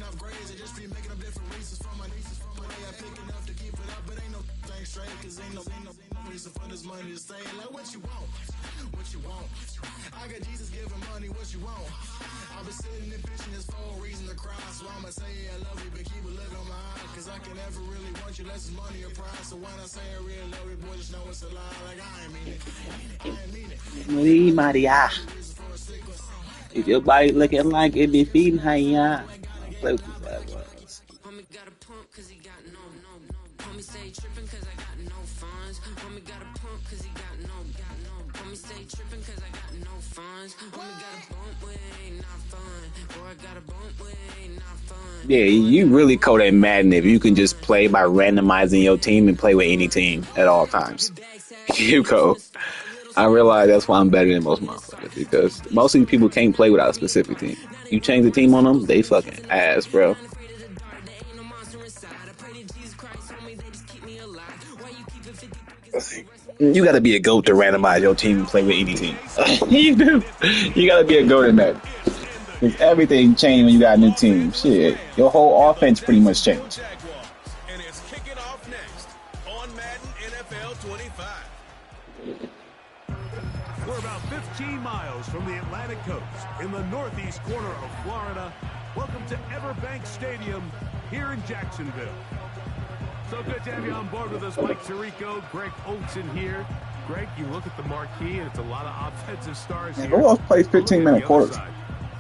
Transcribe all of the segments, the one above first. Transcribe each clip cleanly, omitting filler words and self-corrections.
enough grades, I just be making up different reasons for my nieces. For my day, I pick enough to keep it up, but ain't no thing straight, cause ain't no reason for this money to stay. Like, what you want? What you want? I got Jesus giving money, what you want? I've been sitting and pitching this for a reason to cry, so I'ma say I love you, but keep a look on my eye, cause I can never really want you unless it's money or prize. So when I say I really love you, boy, just know it's a lie. Like, I ain't mean it. I ain't mean it. Maria. If your body looking like it be feeding how ya. Play with these bad boys. Homie got a pump cause he got no. Homie say tripping cause I got no funds. Homie got a pump cause he got no. Homie say tripping cause I got no funds. Homie got a bump with ain't not fun. Boy, I got a bump with ain't not fun. Yeah, you really code at Madden if you can just play by randomizing your team and play with any team at all times. You code. I realize that's why I'm better than most motherfuckers, because most of these people can't play without a specific team. You change the team on them, they fucking ass, bro. You gotta be a GOAT to randomize your team and play with any team. You do. You gotta be a GOAT in that. Because everything changed when you got a new team. Shit, your whole offense pretty much changed. And it's kicking off next on Madden NFL 25. We're about 15 miles from the Atlantic coast in the northeast corner of Florida. Welcome to Everbank Stadium here in Jacksonville. So good to have you on board with us, Mike Tirico, Greg Olson here. Greg, you look at the marquee, and it's a lot of offensive stars here. Who else plays 15-minute quarters?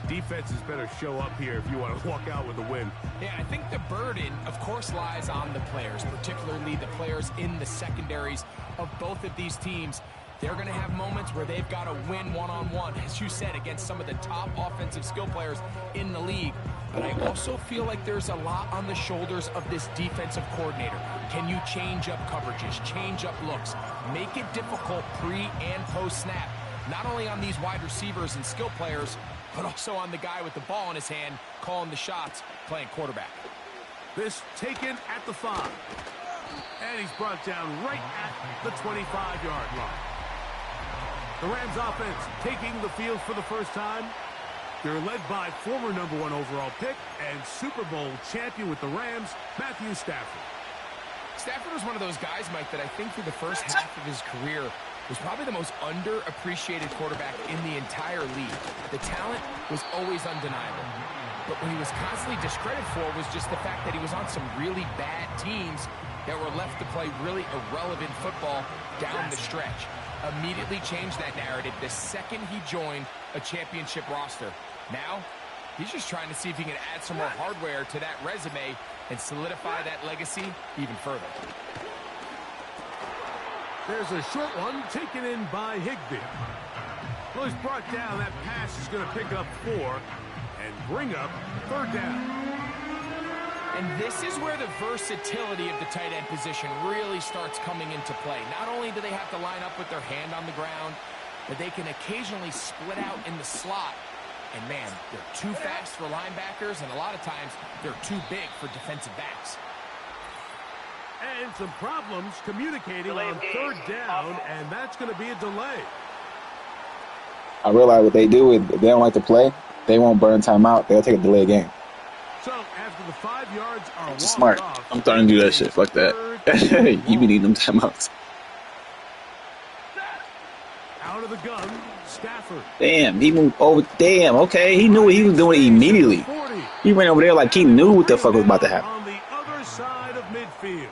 Defenses better show up here if you want to walk out with a win. Yeah, I think the burden, of course, lies on the players, particularly the players in the secondaries of both of these teams. They're going to have moments where they've got to win one-on-one, as you said, against some of the top offensive skill players in the league. But I also feel like there's a lot on the shoulders of this defensive coordinator. Can you change up coverages, change up looks, make it difficult pre- and post-snap, not only on these wide receivers and skill players, but also on the guy with the ball in his hand, calling the shots, playing quarterback. This taken at the 5. And he's brought down right at the 25-yard line. The Rams offense taking the field for the first time. They're led by former #1 overall pick and Super Bowl champion with the Rams, Matthew Stafford. Stafford was one of those guys, Mike, that I think through the first half of his career was probably the most underappreciated quarterback in the entire league. The talent was always undeniable. But what he was constantly discredited for was just the fact that he was on some really bad teams that were left to play really irrelevant football down the stretch. Immediately changed that narrative the second he joined a championship roster. Now, he's just trying to see if he can add some more hardware to that resume and solidify that legacy even further. There's a short one taken in by Higbee. Well, he's brought down. That pass is going to pick up 4 and bring up 3rd down. And this is where the versatility of the tight end position really starts coming into play. Not only do they have to line up with their hand on the ground, but they can occasionally split out in the slot. And man, they're too fast for linebackers, and a lot of times they're too big for defensive backs. And some problems communicating on 3rd down, and that's going to be a delay. I realize what they do is if they don't like to play, they won't burn timeout. They'll take a delay game. So after the 5 yards are Which is smart. off, I'm starting to do that shit. Fuck that. You be needing them timeouts. Out of the gun, Stafford. Damn, he moved over. Damn, okay. He knew what he was doing immediately. He ran over there like he knew what the fuck was about to happen. On the other side of midfield.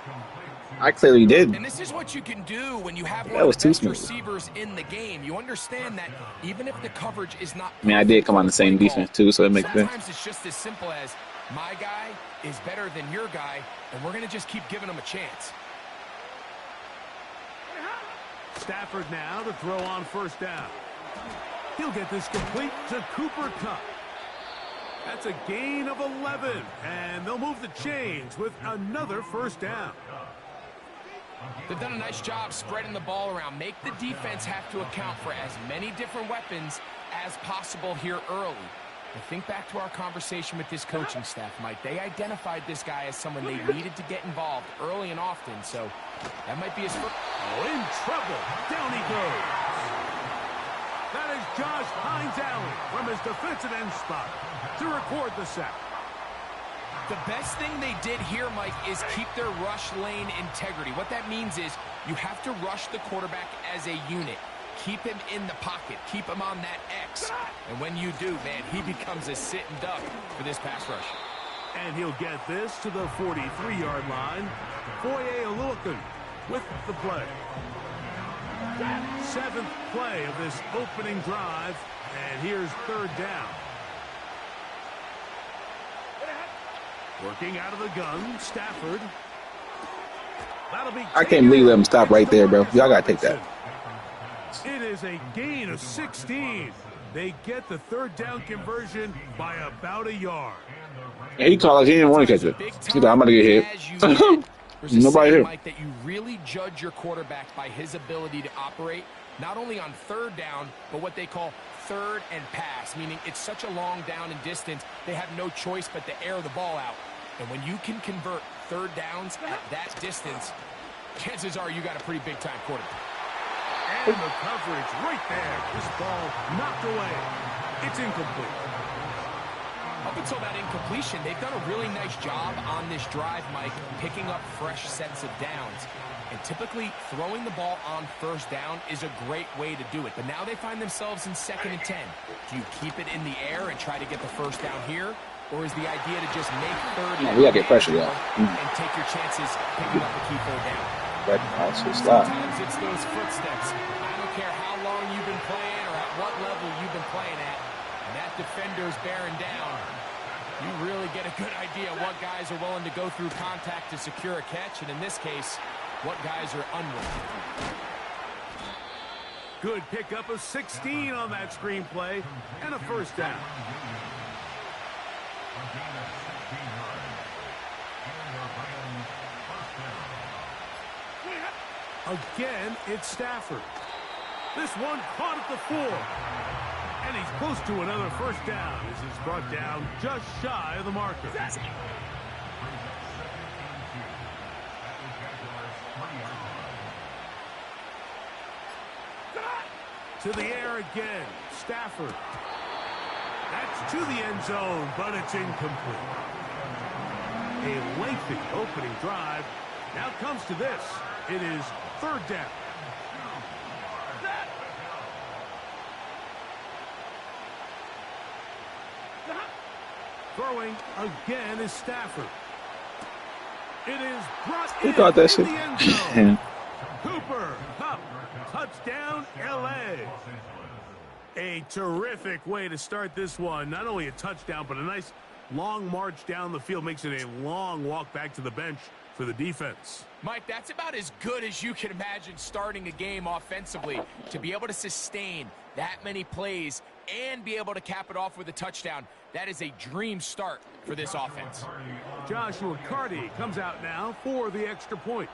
I clearly did. And this is what you can do when you have That one of was the too best smooth. receivers in the game. You understand that even if the coverage is not I mean, I did come on the same defense too, so it makes sense. sometimes it's just as simple as my guy is better than your guy, and we're going to just keep giving him a chance. Stafford now to throw on 1st down. He'll get this complete to Cooper Kupp. That's a gain of 11, and they'll move the chains with another 1st down. They've done a nice job spreading the ball around. Make the defense have to account for as many different weapons as possible here early. And think back to our conversation with this coaching staff, Mike. They identified this guy as someone they needed to get involved early and often, so that might be his first. Oh, in trouble. Down he goes. That is Josh Hines Allen from his defensive end spot to record the sack. The best thing they did here, Mike, is keep their rush lane integrity. What that means is you have to rush the quarterback as a unit. Keep him in the pocket. Keep him on that X. And when you do, man, he becomes a sitting duck for this pass rush. And he'll get this to the 43-yard line. Foye Oluokun with the play. 7th play of this opening drive. And here's 3rd down. Working out of the gun, Stafford. That'll be I can't believe let him stop right there, bro. Y'all got to take that. It is a gain of 16. They get the 3rd down conversion by about a yard. Yeah, he called us. He didn't want to catch it. He said, I'm going to get hit. Nobody here. Mike, that you really judge your quarterback by his ability to operate, not only on 3rd down, but what they call 3rd and pass, meaning it's such a long down and distance, they have no choice but to air the ball out. And when you can convert 3rd downs at that distance, chances are you got a pretty big-time quarterback. And the coverage right there. This ball knocked away. It's incomplete. Up until that incompletion, they've done a really nice job on this drive, Mike, picking up fresh sets of downs. And typically, throwing the ball on 1st down is a great way to do it. But now they find themselves in 2nd and 10. Do you keep it in the air and try to get the 1st down here? Or is the idea to just make 3rd we got to get pressure, though. And take your chances picking up the key 3rd down? Sometimes it's those footsteps. I don't care how long you've been playing or at what level you've been playing at. And that defender's bearing down. You really get a good idea what guys are willing to go through contact to secure a catch. And in this case, what guys are unwilling. Good pickup of 16 on that screenplay and a 1st down. Again, it's Stafford. This one caught at the 4. And he's close to another 1st down as he's brought down just shy of the marker. To the air again, Stafford. That's to the end zone, but it's incomplete. A lengthy opening drive. Now comes to this. It is 3rd down. Throwing again is Stafford. It is brought in thought that shit? the end zone. Cooper Kupp, touchdown LA. A terrific way to start this one. Not only a touchdown, but a nice long march down the field. Makes it a long walk back to the bench for the defense. Mike, that's about as good as you can imagine starting a game offensively. To be able to sustain that many plays and be able to cap it off with a touchdown, that is a dream start for this offense. Joshua Carty comes out now for the extra point.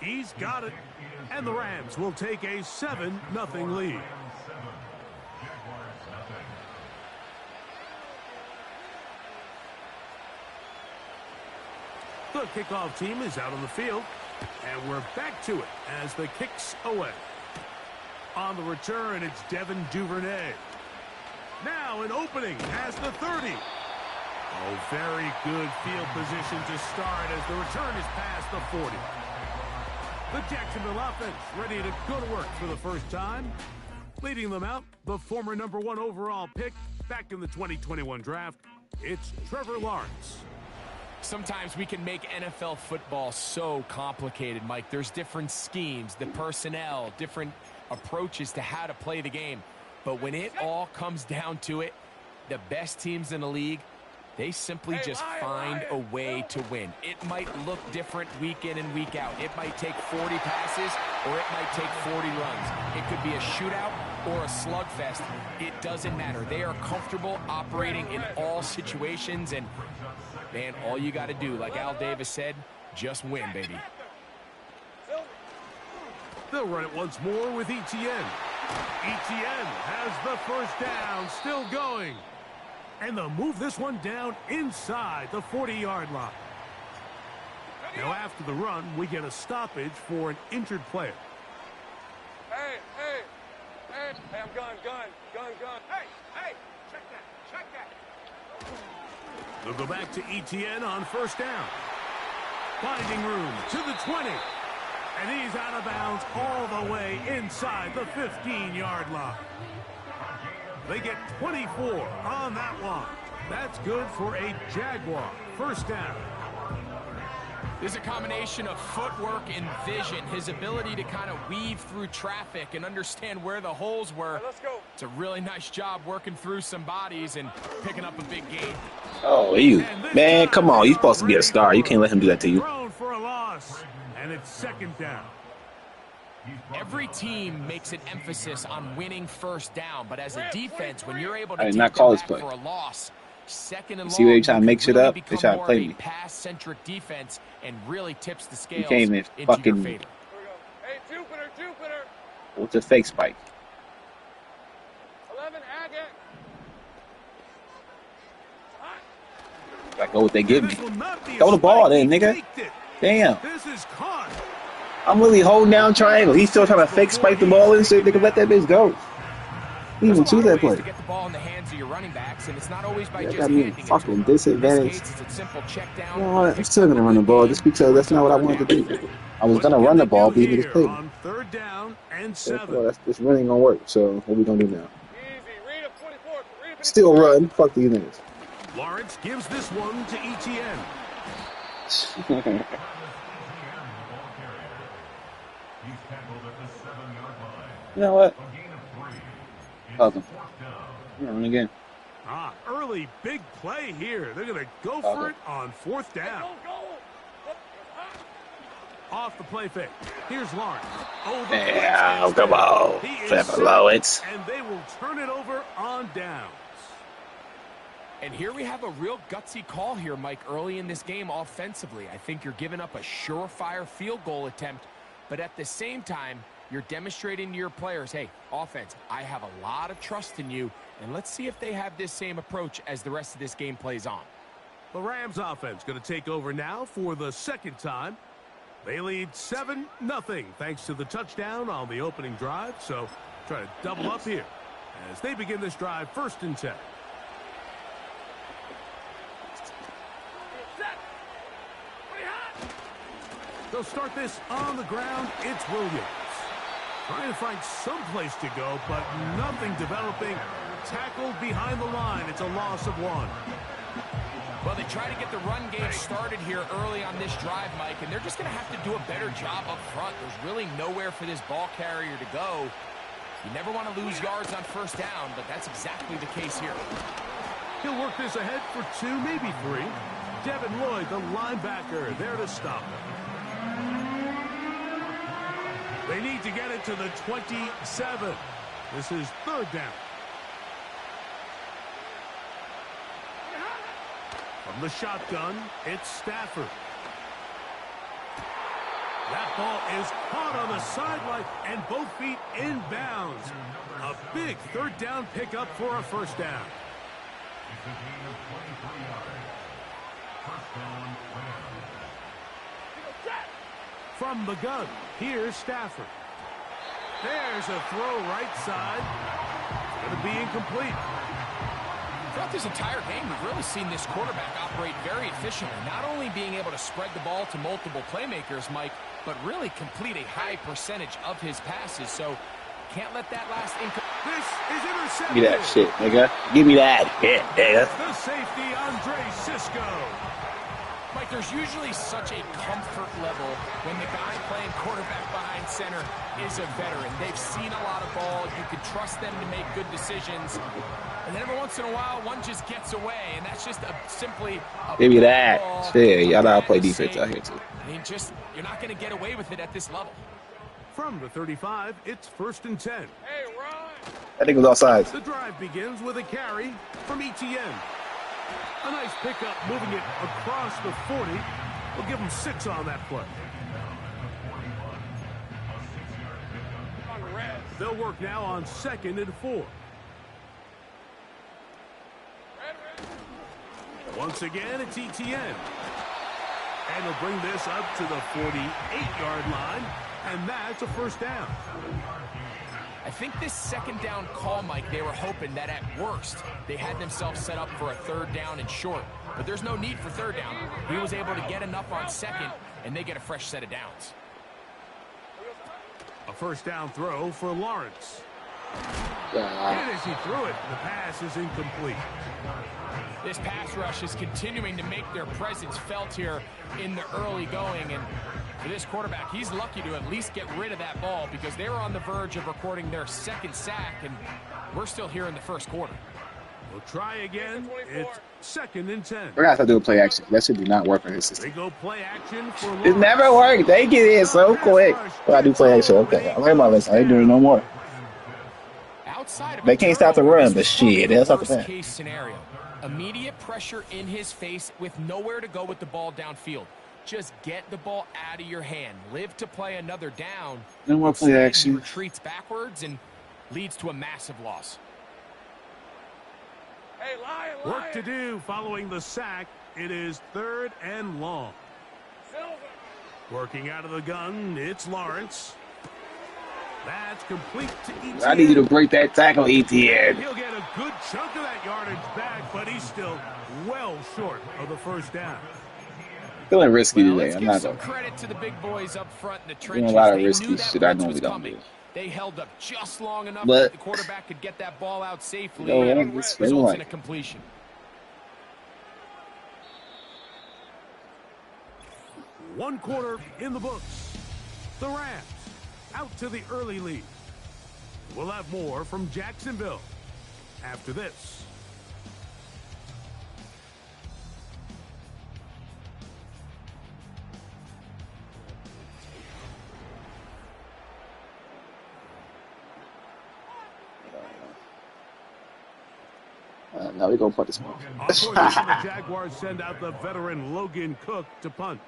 He's got it. And the Rams will take a 7-0 lead. The kickoff team is out on the field. And we're back to it as the kick's away. On the return, it's Devin Duvernay. Now an opening as the 30. Oh, very good field position to start as the return is past the 40. The Jacksonville offense ready to go to work for the first time. Leading them out, the former #1 overall pick back in the 2021 draft, it's Trevor Lawrence. Sometimes we can make NFL football so complicated, Mike. There's different schemes, the personnel, different approaches to how to play the game. But when it all comes down to it, the best teams in the league, they simply just find a way to win. It might look different week in and week out. It might take 40 passes or it might take 40 runs. It could be a shootout or a slugfest. It doesn't matter. They are comfortable operating in all situations. And, man, all you got to do, like Al Davis said, just win, baby. They'll run it once more with Etienne. Etienne has the 1st down, still going. And they'll move this one down inside the 40-yard line. Now after the run, we get a stoppage for an injured player. Hey, I'm gun. Hey, check that. They'll go back to ETN on first down. Finding room to the 20. And he's out of bounds all the way inside the 15-yard line. They get 24 on that one. That's good for a Jaguar first down. There's a combination of footwork and vision, his ability to kind of weave through traffic and understand where the holes were. Let's go. It's a really nice job working through some bodies and picking up a big gain. Oh, you. Man, come on. You're supposed to be a star. You can't let him do that to you. Thrown for a loss, and it's second down. Every team makes an emphasis on winning first down, but as a defense, when you're able to I did take not them call this back play. for a loss, second and See where long, you trying to make shit really up? They become trying to more play of a me. pass-centric defense and really tips the scales You can't even into your fucking favor. Here we go. Hey, Jupiter. what's a fake spike? 11, Agate. I go what they give me. This will not be a Throw the ball spike. then, He nigga. faked it. Damn. This is caught. I'm really holding down triangle. He's still trying to fake spike the ball and shit. Nigga, let that bitch go. He There's even a choose lot that of ways play. to get the ball in the hands of your running backs, and it's not always by That just got me handing it to fucking them. disadvantage. In this case, it's a simple check down. You know what? I'm still gonna run the ball just because that's not what I wanted to do. I was gonna run the ball, but he niggas played me. On third down and Therefore, 7. that's this running gonna work. So what we gonna do now? Easy. Read up 24. Read up Still run. Fuck these niggas. Lawrence gives this one to ETN. You know what? Fuck him. I'm gonna run again. Early big play here. They're going to go for it on fourth down. Off the play fake. Here's Lawrence. Damn, come on. Trevor Lawrence. And they will turn it over on downs. And here we have a real gutsy call here, Mike, early in this game offensively. I think you're giving up a surefire field goal attempt, but at the same time, you're demonstrating to your players, hey, offense, I have a lot of trust in you, and let's see if they have this same approach as the rest of this game plays on. The Rams offense going to take over now for the second time. They lead 7-0 thanks to the touchdown on the opening drive, so try to double up here as they begin this drive first and 10. They'll start this on the ground. It's Williams. Trying to find some place to go, but nothing developing. Tackled behind the line. It's a loss of 1. Well, they try to get the run game started here early on this drive, Mike, and they're just going to have to do a better job up front. There's really nowhere for this ball carrier to go. You never want to lose yards on first down, but that's exactly the case here. He'll work this ahead for 2, maybe 3. Devin Lloyd, the linebacker, there to stop him. They need to get it to the 27. This is third down. From the shotgun, it's Stafford. That ball is caught on the sideline and both feet inbounds. A big third down pickup for a first down. From the gun, here's Stafford. There's a throw right side. It's going to be incomplete. Throughout this entire game, we've really seen this quarterback operate very efficiently, not only being able to spread the ball to multiple playmakers, Mike, but really complete a high percentage of his passes. So can't let that last This is intercepted. Give me that shit, nigga. Give me that hit, nigga. The safety, Andre Cisco. Mike, there's usually such a comfort level when the guy playing quarterback behind center is a veteran. They've seen a lot of ball. You can trust them to make good decisions. And then every once in a while, one just gets away, and that's just simply a Give me bad that. ball, Shit, y'all know I bad play defense mistake. out here too. I mean, you're not going to get away with it at this level. From the 35, it's first and 10. Hey, Ron. That nigga was outside. The drive begins with a carry from ETN. A nice pickup, moving it across the 40. We'll give him 6 on that play. On the red. They'll work now on 2nd and 4. Red. Once again, it's ETN. And they'll bring this up to the 48-yard line, and that's a first down. I think this second down call, Mike, they were hoping that at worst they had themselves set up for a third down and short. But there's no need for third down. He was able to get enough on second, and they get a fresh set of downs. A first down throw for Lawrence. Yeah. And as he threw it, the pass is incomplete. This pass rush is continuing to make their presence felt here in the early going. And for this quarterback, he's lucky to at least get rid of that ball because they were on the verge of recording their second sack, and we're still here in the first quarter. We'll try again. It's 2nd and 10. We're gonna have to do a play action. That should do not work in his system. They go play action for It Lawrence. never worked. They get in so quick. Well, I do play action. Okay, I learned my lesson. I ain't doing it no more. Outside of They can't stop the turnover, run, this but was probably shit, the that's not the worst bad. case scenario. Immediate pressure in his face with nowhere to go with the ball downfield. Just get the ball out of your hand. Live to play another down. No more play Instead, he action. retreats backwards and leads to a massive loss. Hey, Lion, Work to do following the sack. It is 3rd and long. Silver. Working out of the gun, it's Lawrence. That's complete to ETN. I need you to break that tackle, ETN. He'll get a good chunk of that yardage back, but he's still well short of the first down. Feeling risky Well, today. let's I'm give not some gonna. credit to the big boys up front in the Doing trenches. a lot of They risky knew that shit I blitz normally was don't coming. do. They held up just long enough But- that the quarterback could get that ball out safely Yo, and I'm just results feeling in a like- completion. One quarter in the books. The Rams out to the early lead. We'll have more from Jacksonville after this. Now we gonna put this one. On position, the Jaguars send out the veteran Logan Cook to punt.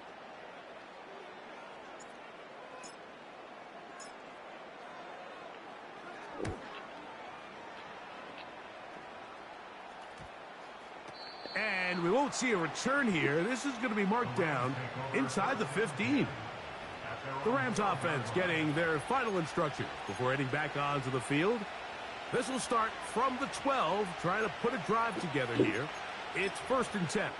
And we won't see a return here. This is going to be marked down inside the 15. The Rams offense getting their final instruction before heading back onto the field. This will start from the 12, trying to put a drive together here. It's 1st and 10.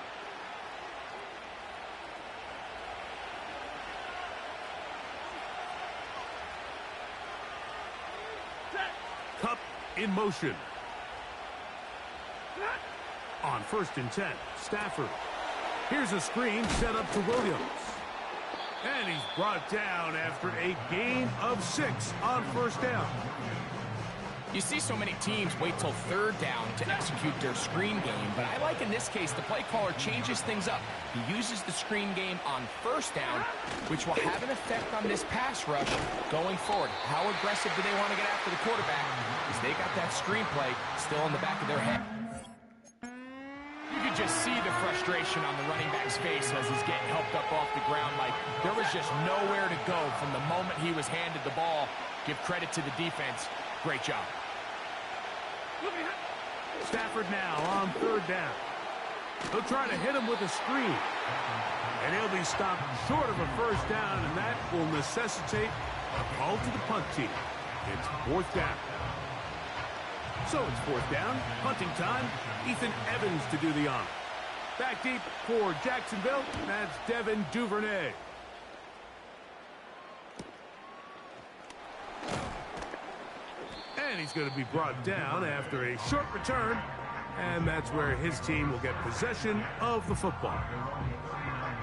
Cup in motion. On 1st and 10, Stafford. Here's a screen set up to Williams. And he's brought down after a gain of 6 on 1st down. You see so many teams wait till 3rd down to execute their screen game, but I like in this case the play caller changes things up. He uses the screen game on 1st down, which will have an effect on this pass rush going forward. How aggressive do they want to get after the quarterback? Because they got that screen play still in the back of their head. You could just see the frustration on the running back's face as he's getting helped up off the ground. Like there was just nowhere to go from the moment he was handed the ball. Give credit to the defense. Great job. Stafford now on 3rd down. He'll try to hit him with a screen. And he'll be stopped short of a 1st down, and that will necessitate a call to the punt team. It's 4th down. So it's 4th down, punting time. Ethan Evans to do the honor. Back deep for Jacksonville, that's Devin Duvernay. And he's going to be brought down after a short return. And that's where his team will get possession of the football.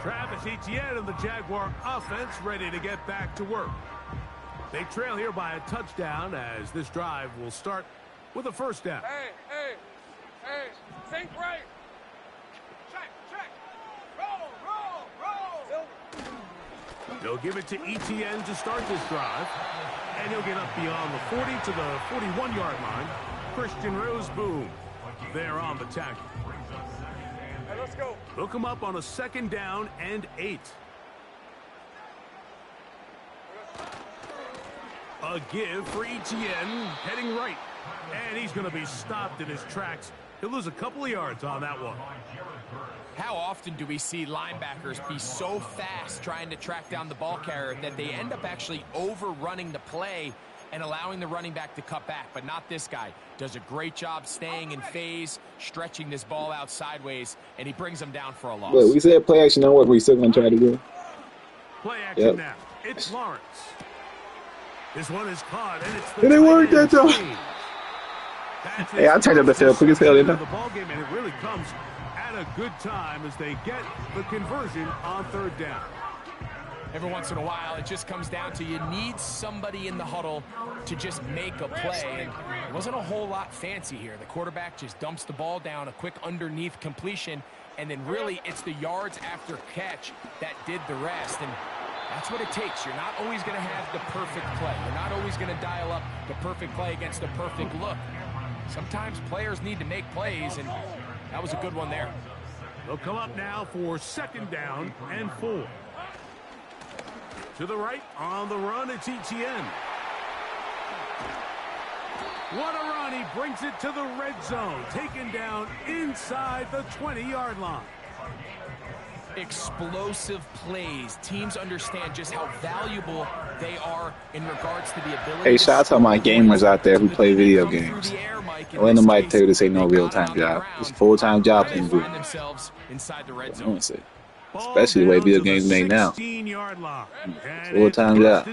Travis Etienne and the Jaguar offense ready to get back to work. They trail here by a touchdown as this drive will start with a 1st down. Hey, think right. Check. Roll. They'll give it to Etienne to start this drive. And he'll get up beyond the 40 to the 41-yard line. Christian Roseboom there on the tackle. Hey, let's go. They'll come up on a 2nd down and 8. A give for Etienne, heading right. And he's going to be stopped in his tracks. He'll lose a couple of yards on that one. How often do we see linebackers be so fast trying to track down the ball carrier that they end up actually overrunning the play and allowing the running back to cut back, but not this guy. Does a great job staying in phase, stretching this ball out sideways, and he brings him down for a loss. Look, we said play action don't work. We still gonna try to do it. Play action now. It's Lawrence. This one is caught, and it's the It didn't work that tight end time. That's Hey, I turned up the field quick as hell, didn't I? the ball game, and it really comes at a good time as they get the conversion on third down. Every once in a while, it just comes down to you need somebody in the huddle to just make a play. And it wasn't a whole lot fancy here. The quarterback just dumps the ball down, a quick underneath completion, and then really it's the yards after catch that did the rest. And that's what it takes. You're not always going to have the perfect play. You're not always going to dial up the perfect play against the perfect look. Sometimes players need to make plays, and that was a good one there. They'll come up now for 2nd down and 4. To the right, on the run, it's Etienne. What a run, he brings it to the red zone, taken down inside the 20-yard line. Explosive plays. Teams understand just how valuable they are in regards to the ability. Hey, shout out to my gamers out there who play video games. Don't let nobody tell you this ain't no real-time job. It's full-time jobs in the inside the red I zone. want to say. Especially the way video games made now. Full-time job.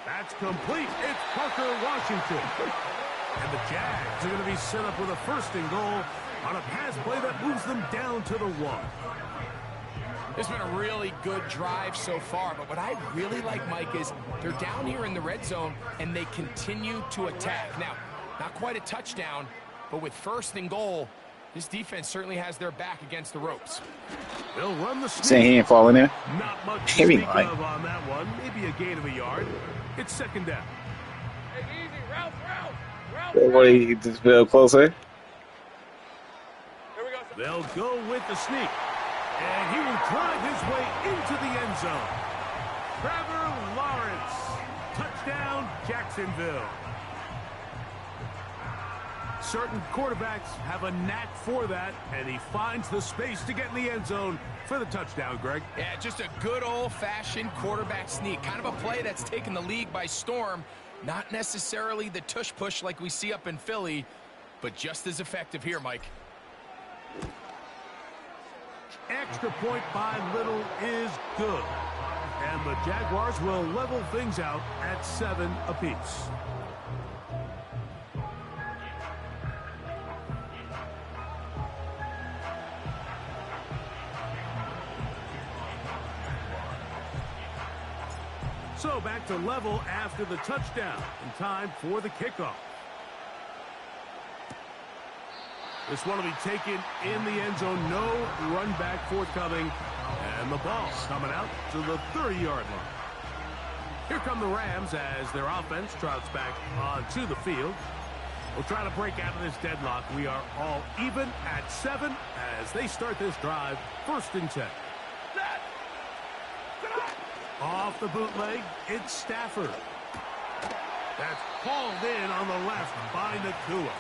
That's complete. It's Parker Washington. And the Jags are going to be set up with a 1st and goal on a pass play that moves them down to the 1. It's been a really good drive so far, but what I really like, Mike, is they're down here in the red zone, and they continue to attack. Now, not quite a touchdown, but with 1st and goal, this defense certainly has their back against the ropes. They'll run the sneak. Saying he ain't falling there? Not much to He speak ain't lying. of on that one. Maybe a gain of a yard. It's 2nd down. Hey, easy. Route. Everybody just feel closer. Here we go. They'll go with the sneak. And he will drive his way into the end zone. Trevor Lawrence. Touchdown, Jacksonville. Certain quarterbacks have a knack for that, and he finds the space to get in the end zone for the touchdown, Greg. Yeah, just a good old-fashioned quarterback sneak. Kind of a play that's taken the league by storm. Not necessarily the tush-push like we see up in Philly, but just as effective here, Mike. Extra point by Little is good. And the Jaguars will level things out at 7 apiece. So back to level after the touchdown. In time for the kickoff. This one will be taken in the end zone. No run back forthcoming. And the ball coming out to the 30-yard line. Here come the Rams as their offense trots back onto the field. We'll try to break out of this deadlock. We are all even at 7 as they start this drive. 1st and 10. Off the bootleg, it's Stafford. That's hauled in on the left by Nakua.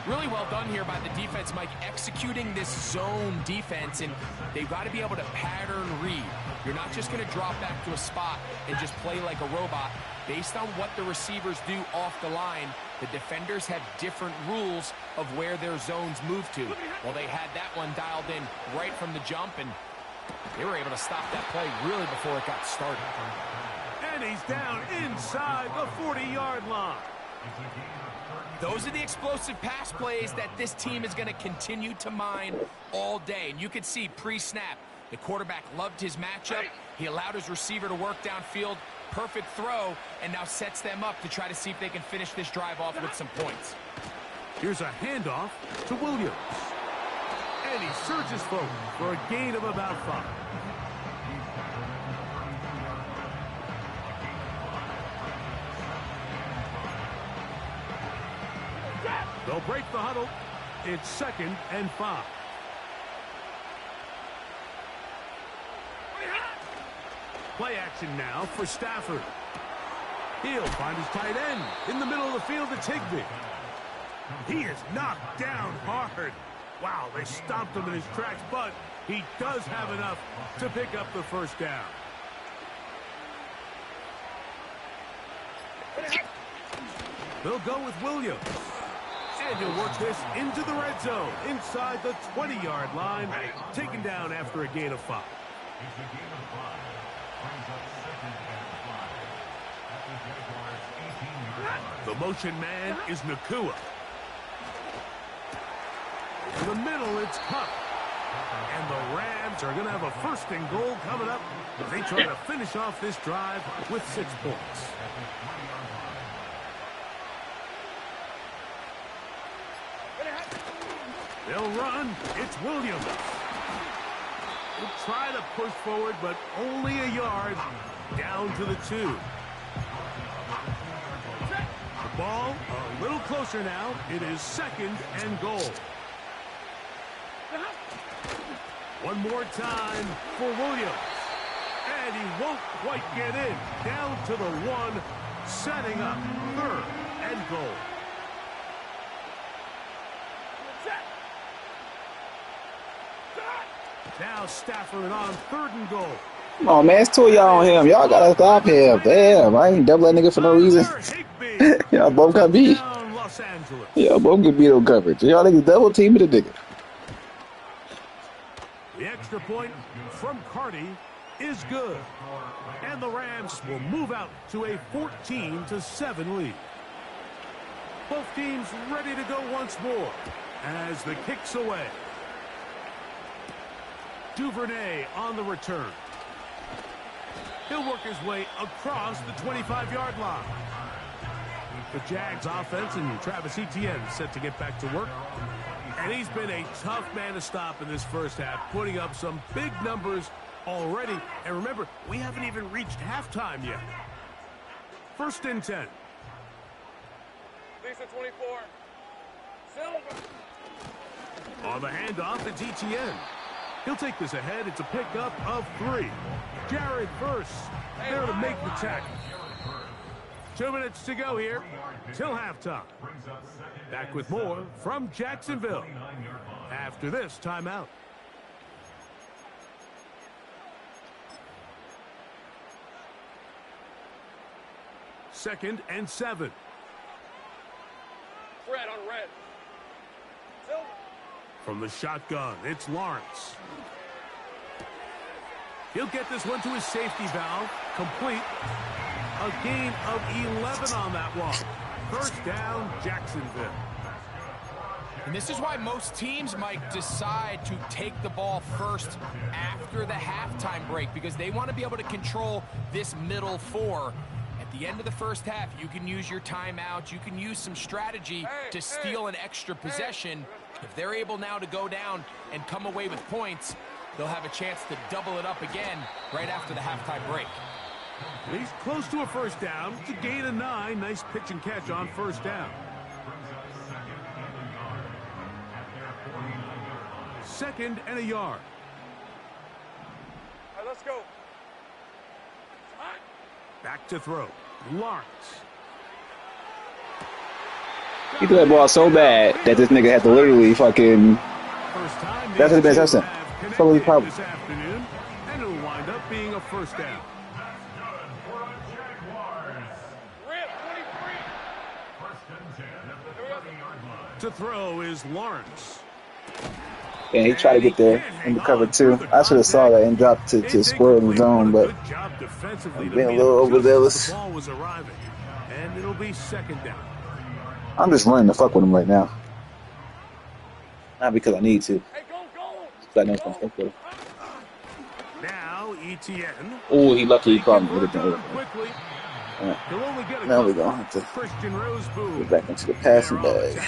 Really well done here by the defense, Mike, executing this zone defense, and they've got to be able to pattern read. You're not just going to drop back to a spot and just play like a robot. Based on what the receivers do off the line, the defenders have different rules of where their zones move to. Well, they had that one dialed in right from the jump, and they were able to stop that play really before it got started. And he's down inside the 40-yard line. Those are the explosive pass plays that this team is going to continue to mine all day. And you can see pre-snap, the quarterback loved his matchup. He allowed his receiver to work downfield. Perfect throw, and now sets them up to try to see if they can finish this drive off with some points. Here's a handoff to Williams. And he surges forward for a gain of about 5. They'll break the huddle. It's 2nd and 5. Play action now for Stafford. He'll find his tight end in the middle of the field. It's Higbee. He is knocked down hard. Wow, they stomped him in his tracks, but he does have enough to pick up the 1st down. They'll go with Williams. And he'll work this into the red zone, inside the 20-yard line, taken down after a gain of 5. The motion man is Nakua. In the middle, it's Cup. And the Rams are going to have a 1st and goal coming up as they try to finish off this drive with 6 points. They'll run. It's Williams. He'll try to push forward, but only a yard down to the 2. The ball a little closer now. It is 2nd and goal. One more time for Williams. And he won't quite get in. Down to the 1, setting up 3rd and goal. Now Stafford on 3rd and goal. Come on, man. It's 2 of y'all on him. Y'all got to stop him. Damn, I ain't double that nigga for no reason. Y'all both got beat. Y'all both get beat on coverage. Y'all niggas double teaming the nigga. The extra point from Carty is good. And the Rams will move out to a 14-7 lead. Both teams ready to go once more as the kick's away. Duvernay on the return. He'll work his way across the 25-yard line. The Jags offense and Travis Etienne set to get back to work. And he's been a tough man to stop in this first half, putting up some big numbers already. And remember, we haven't even reached halftime yet. 1st and 10. Lisa 24. Silver. On the handoff, it's Etienne. He'll take this ahead. It's a pickup of 3. Jared Verse there to make the tackle. 2 minutes to go here till halftime. Back with more from Jacksonville after this timeout. Second and 7. Red on red. Silver. From the shotgun, it's Lawrence. He'll get this one to his safety valve. Complete. A gain of 11 on that one. 1st down, Jacksonville. And this is why most teams, Mike, decide to take the ball first after the halftime break, because they want to be able to control this middle 4. At the end of the first half, you can use your timeout. You can use some strategy to steal an extra possession. If they're able now to go down and come away with points, they'll have a chance to double it up again right after the halftime break. He's close to a 1st down. It's a gain of 9. Nice pitch and catch on 1st down. 2nd and a yard. All right, let's go. Back to throw. Lawrence. He threw that ball so bad that this nigga had to literally fucking. That's his best touchdown. Totally problem. This afternoon, and it'll wind up being a 1st down. To throw is Lawrence. And he tried to get there in the cover 2. I should have saw that and dropped to square in the zone, but I'm being a little overzealous. The ball was arriving, and it'll be 2nd down. I'm just running the fuck with him right now. Not because I need to. Hey, go, go. Because I know it's going to fuck with him. Now, Etienne. Oh, he lucky he caught me with it. Quickly. Right. He'll only get a Now we're going to have to Christian Roseboom. get back into the passing bag.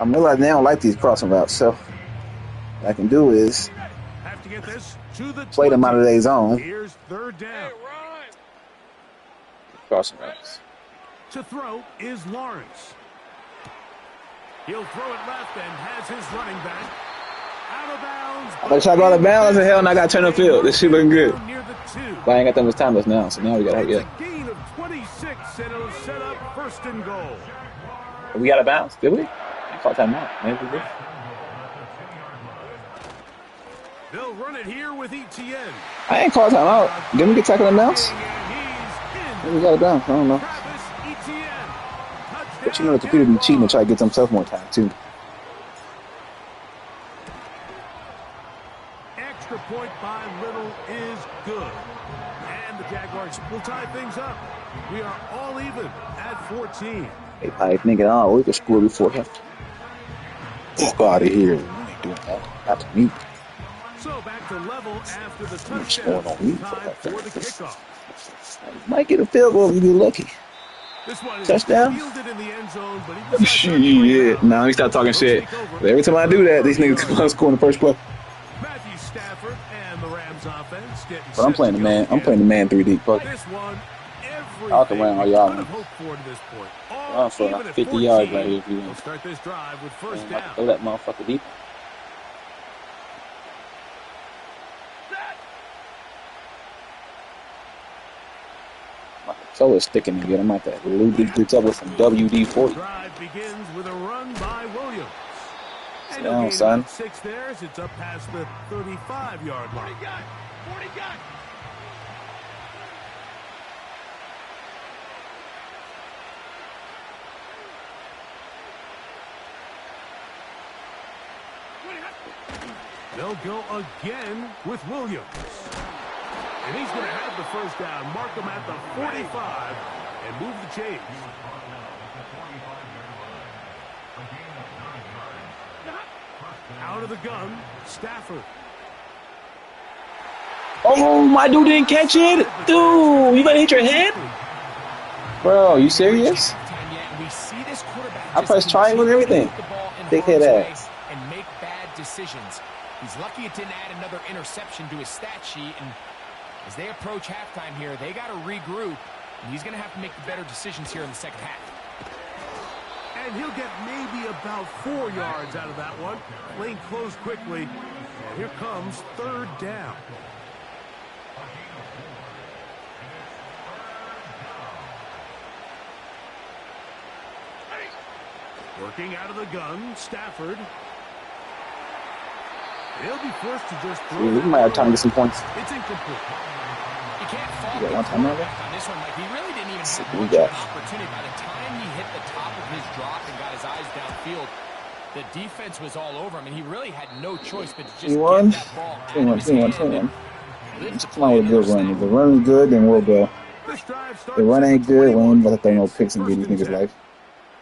I'm realizing they don't like these crossing routes, so what I can do is Have to get this to the play them out of their zone. Here's 3rd down. Hey, Ryan. Crossing routes. To throw is Lawrence. He'll throw it left and has his running back out of bounds. I'm going to try to go out of bounds, and hell, and I got to turn the field. This shit looking good. Near the 2. But I ain't got that much time left now, so now we got to hurry It's up. a gain of 26, and it'll set up 1st and goal. We got a bounce, did we? I caught time out. Maybe we did. They'll run it here with Etienne. I ain't called time out. Didn't we get tackled and bounce? And he's Maybe he got it down. I don't know. Travis Etienne. But you know the computer be cheating to try to get himself more time too. Extra point by Little is good. And the Jaguars will tie things up. We are all even at 14. They probably thinking, oh, we could score before him. Fuck out of here. We ain't doing that. Not to me. So back to level after the Scoring touchdown. on me Time for the kickoff. Might get a field goal if you get lucky. This one is Touchdown? fielded in the end zone, but he decides not to bring it Shit. out. Nah, he start talking shit. Every time I do that, these niggas come out scoring the first play. Matthew Stafford and the Rams offense getting But I'm set playing to the go man. I'm again. playing the man 3D. Fuck. This one, I'll have to run all everything y'all we could in. have hoped for to this point. Run All for even like at 50 14. yards right here if you We'll want. start this drive with first And down. throw that motherfucker deep. My controller's sticking again. I might have to lube these boots up with some WD-40. Drive begins with a run by Williams. And Down, he'll gain son. about 6 there as it's up past the 35-yard line. 40 gun. 40 gun. They'll go again with Williams. And he's going to have the first down, mark him at the 45, and move the chains. Out of the gun, Stafford. Oh, my dude didn't catch it. Dude, you gonna hit your head? Bro, you serious? I pressed triangle and everything. Big head ass. And make bad decisions. He's lucky it didn't add another interception to his stat sheet. And as they approach halftime here, they got to regroup. And he's going to have to make the better decisions here in the second half. And he'll get maybe about 4 yards out of that one. Lane closed quickly. And here comes third down. Working out of the gun, Stafford. He'll be forced to just throw. We might have time to get some points. It's incomplete. You can't fault You got one the time over? quarterback on this one. Like, he really didn't even have We much of got. an opportunity. By the time he hit the top of his drop and got his eyes downfield, the defense was all over him, and he really had no choice but to just T1? get that ball out of his hand. Let's come on with a good run. If the run is good, then we'll go. This drive If starts the run at ain't good, we 21. ain't about to throw no picks and get First these and niggas 10. life.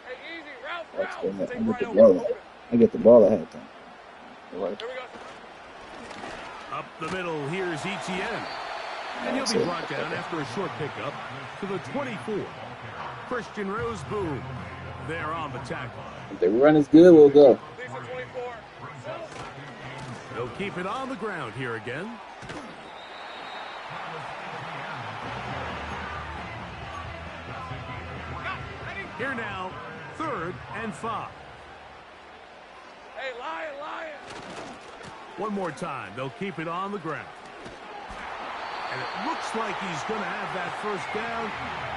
Hey, easy. Route, That's route. good. Take I get right the over. ball. Open. I get the ball ahead of time. All right. Here we go. Up the middle, here's Etienne. And he'll be brought down after a short pickup to the 24. Christian Roseboom there on the tackle. If the run is good, we'll go. Lisa 24. They'll keep it on the ground here again. Here now, 3rd and 5. Hey, lion. One more time, they'll keep it on the ground. And it looks like he's going to have that first down.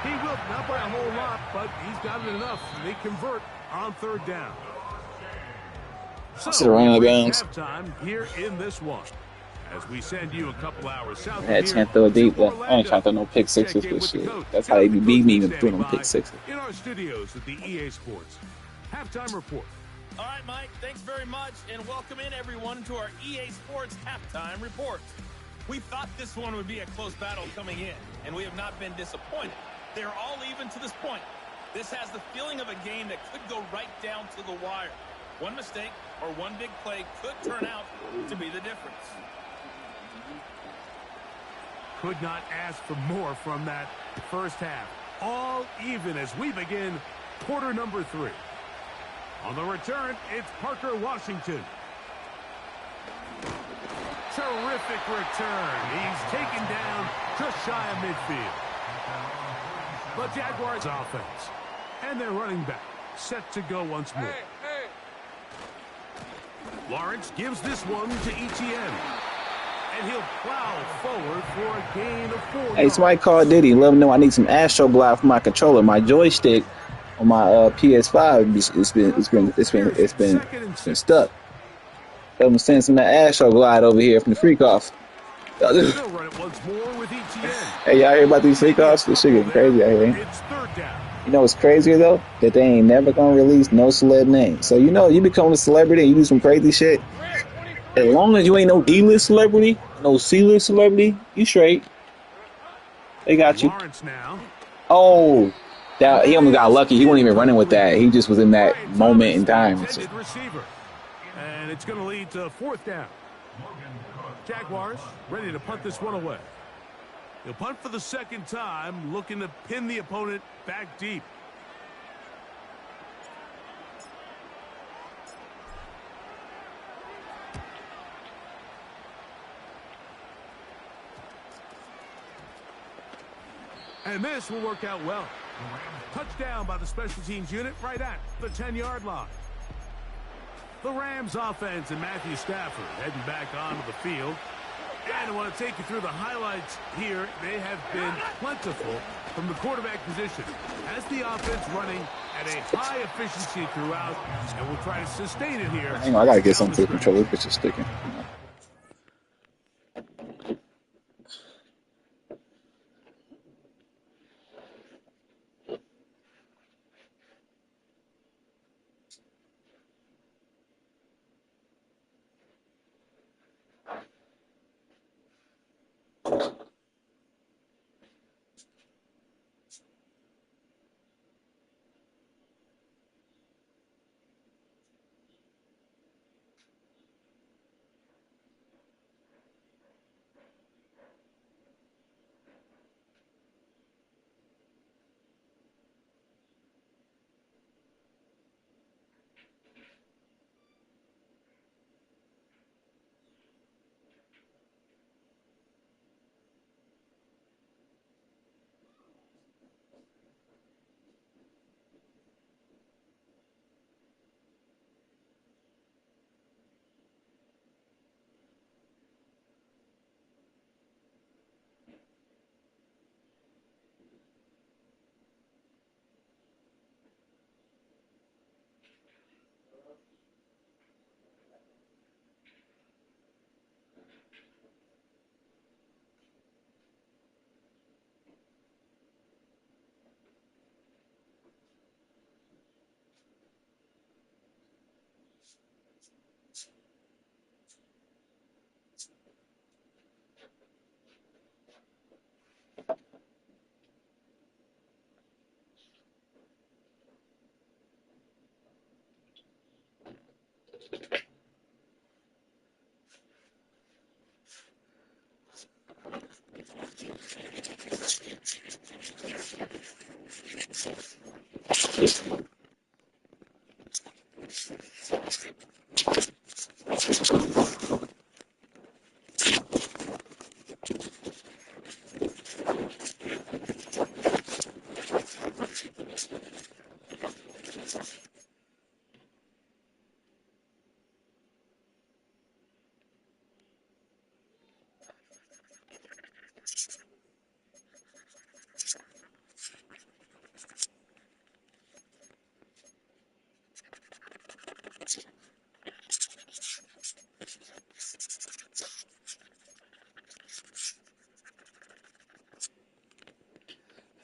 He will, not by a whole lot, but he's got it enough. They convert on 3rd down. So, Sit around out of bounds. halftime here in this one. As we send you a couple hours south I had of a here chance to throw a deep, to but I ain't trying to throw no pick Check sixes in with with the shit. coach. That's how they be beating me even Standing throwing them by pick sixes. in our studios at the EA Sports halftime report. All right, Mike, thanks very much, and welcome in, everyone, to our EA Sports Halftime Report. We thought this one would be a close battle coming in, and we have not been disappointed. They're all even to this point. This has the feeling of a game that could go right down to the wire. One mistake or one big play could turn out to be the difference. Could not ask for more from that first half. All even as we begin quarter number 3. On the return, it's Parker Washington. Terrific return. He's taken down just shy of midfield. The Jaguars offense. And their running back set to go once more. Hey. Lawrence gives this one to Etienne. And he'll plow forward for a gain of 4 Hey, yards. somebody called Diddy. Let him know I need some Astro Glide for my controller. My joystick on my PS5, it's been stuck. Let him send some of that Astro Glide over here from the freak off. They'll run it once more with ETN. Hey, y'all hear about these fake offs? This shit getting crazy out here. It's third down. You know what's crazier though? That they ain't never gonna release no celeb name. So you know you become a celebrity and you do some crazy shit. As long as you ain't no D-list celebrity, no C-list celebrity, you straight. They got you. Lawrence now. Oh, that he almost got lucky. He wasn't even running with that. He just was in that moment in time. So. Receiver. And it's going to lead to fourth down. Jaguars ready to punt this one away. He'll punt for the second time, looking to pin the opponent back deep. And this will work out well. Touchdown by the special teams unit right at the 10-yard line. The Rams offense and Matthew Stafford heading back onto the field. And I want to take you through the highlights here. They have been plentiful from the quarterback position. As the offense running at a high efficiency throughout, and we'll try to sustain it here. Hang on, I got to get something to the controller. This bitch is sticking.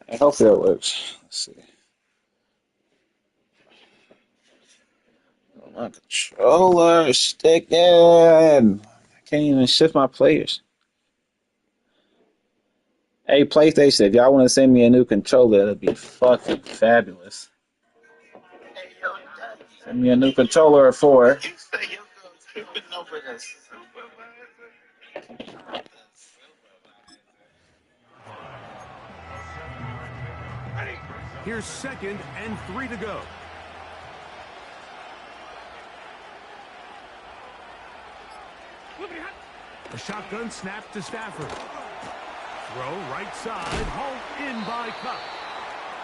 I hope that works. Let's see. Oh, my controller is sticking. I can't even shift my players. Hey, PlayStation, if y'all want to send me a new controller, that'd be fucking fabulous. Send me a new controller for. Here's 2nd and 3 to go. A shotgun snap to Stafford. Throw right side, hauled in by Cup.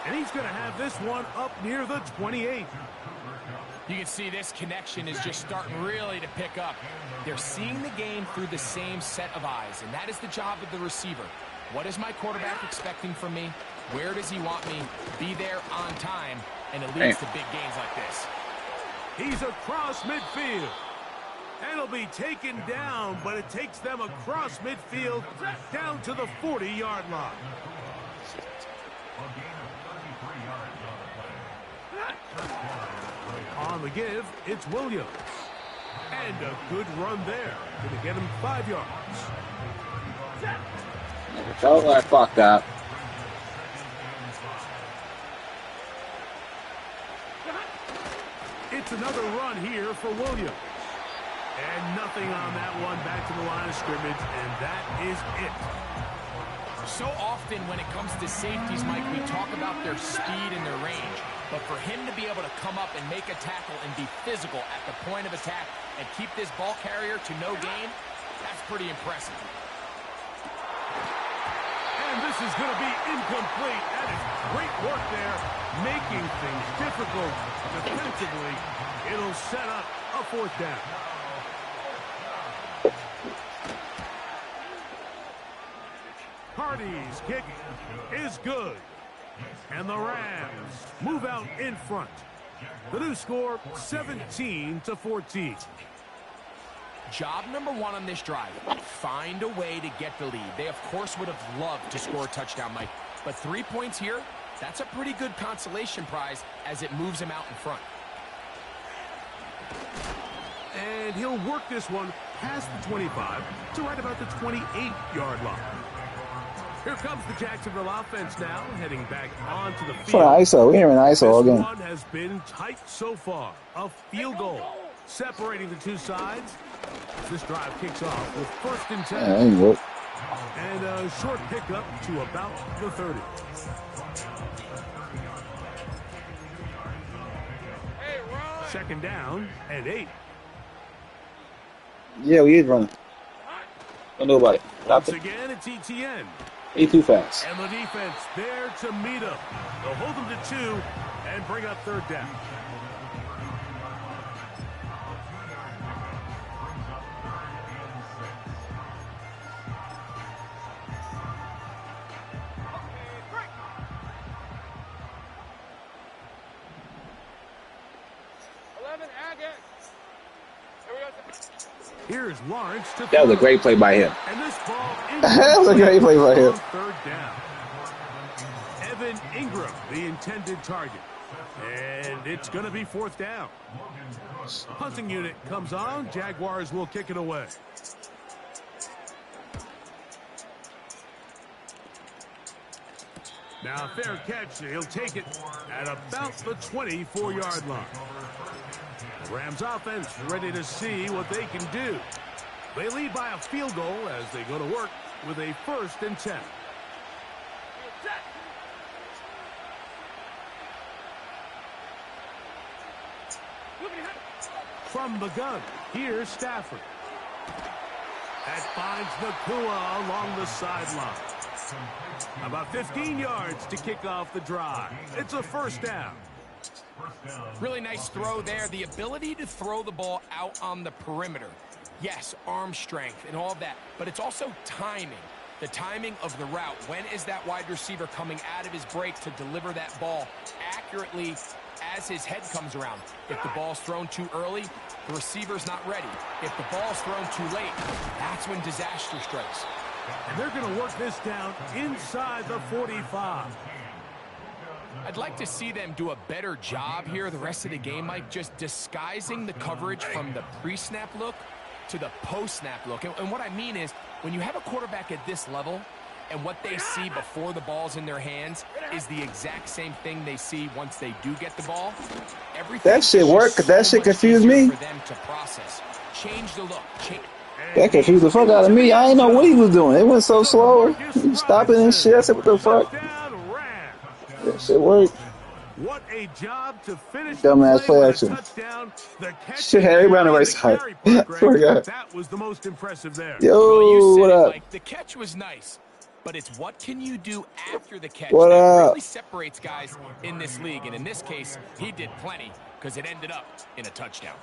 And he's going to have this one up near the 28. You can see this connection is just starting really to pick up. They're seeing the game through the same set of eyes, and that is the job of the receiver. What is my quarterback expecting from me? Where does he want me? Be there on time, and it leads to big gains like this. He's across midfield. And he'll be taken down, but it takes them across midfield down to the 40-yard line. On the give, it's Williams. And a good run there. Going to get him 5 yards. Felt like fucked up. It's another run here for Williams. And nothing on that one, back to the line of scrimmage, and that is it. So often when it comes to safeties, Mike, we talk about their speed and their range. But for him to be able to come up and make a tackle and be physical at the point of attack and keep this ball carrier to no gain, that's pretty impressive. And this is going to be incomplete. That is great work there, making things difficult defensively. It'll set up a 4th down. Hardy's kick is good. And the Rams move out in front. The new score, 17-14. Job number 1 on this drive, find a way to get the lead. They, of course, would have loved to score a touchdown, Mike. But 3 points here, that's a pretty good consolation prize as it moves him out in front. And he'll work this one past the 25 to right about the 28-yard line. Here comes the Jacksonville offense now, heading back onto the field. For ISO, we're in ISO again. This one has been tight so far. A field goal separating the two sides. This drive kicks off with 1st and 10. Yeah, ain't good. And a short pickup to about the 30. Hey, run. 2nd down and 8. Yeah, we is running. Don't know about it. Stop Once it. again, it's ETN. He too fast. And the defense there to meet him. They'll hold him to 2 and bring up 3rd down. Here's Lawrence to That was a great play by him. And this ball That was a great play by him. 3rd down. Evan Ingram, the intended target. And it's going to be 4th down. Punting unit comes on. Jaguars will kick it away. Now, fair catch. He'll take it at about the 24-yard line. The Rams offense ready to see what they can do. They lead by a field goal as they go to work with a 1st and 10. From the gun, here's Stafford. That finds Nakua along the sideline. About 15 yards to kick off the drive. It's a 1st down. Really nice throw there. The ability to throw the ball out on the perimeter. Yes, arm strength and all that, but it's also timing. The timing of the route. When is that wide receiver coming out of his break to deliver that ball accurately as his head comes around? If the ball's thrown too early, the receiver's not ready. If the ball's thrown too late, that's when disaster strikes. And they're going to work this down inside the 45. I'd like to see them do a better job here the rest of the game, Mike, just disguising the coverage from the pre-snap look to the post-snap look. And what I mean is, when you have a quarterback at this level and what they see before the ball's in their hands is the exact same thing they see once they do get the ball, That shit worked, because that shit confused me. for them to process. Change the look. That confused the fuck out of me. I didn't know what he was doing. It went so slow. He was stopping and shit. I said, what the fuck? That shit worked. What a job to finish Dumbass the play with a action. touchdown. The catch Shit had everybody on the right side. Forgot. That was the most impressive there. Yo, Well, you said what it, up? Mike. The catch was nice, but it's what can you do after the catch What that up? really separates guys in this league. And in this case, he did plenty because it ended up in a touchdown.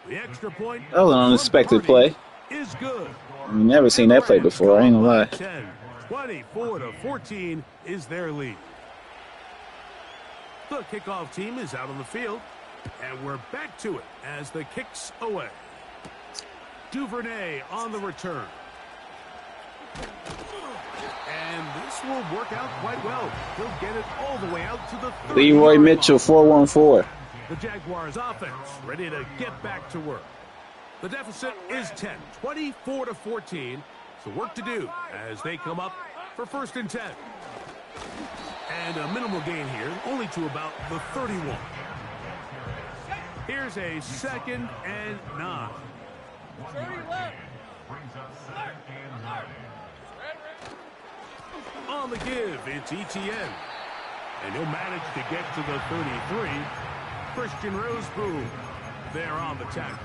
The extra point That was an unexpected play. is good. I've never seen that play before. I ain't gonna lie. 10, 24-14 is their lead. The kickoff team is out on the field. And we're back to it as the kick's away. Duvernay on the return. And this will work out quite well. He'll get it all the way out to the 30-yard Leroy Mitchell, line. 414. The Jaguars offense ready to get back to work. The deficit is 10, 24-14. So work to do as they come up for 1st and 10. And a minimal gain here, only to about the 31. Here's a 2nd and 9. On the give, it's ETN. And he'll manage to get to the 33. Christian Roseboom there on the tackle.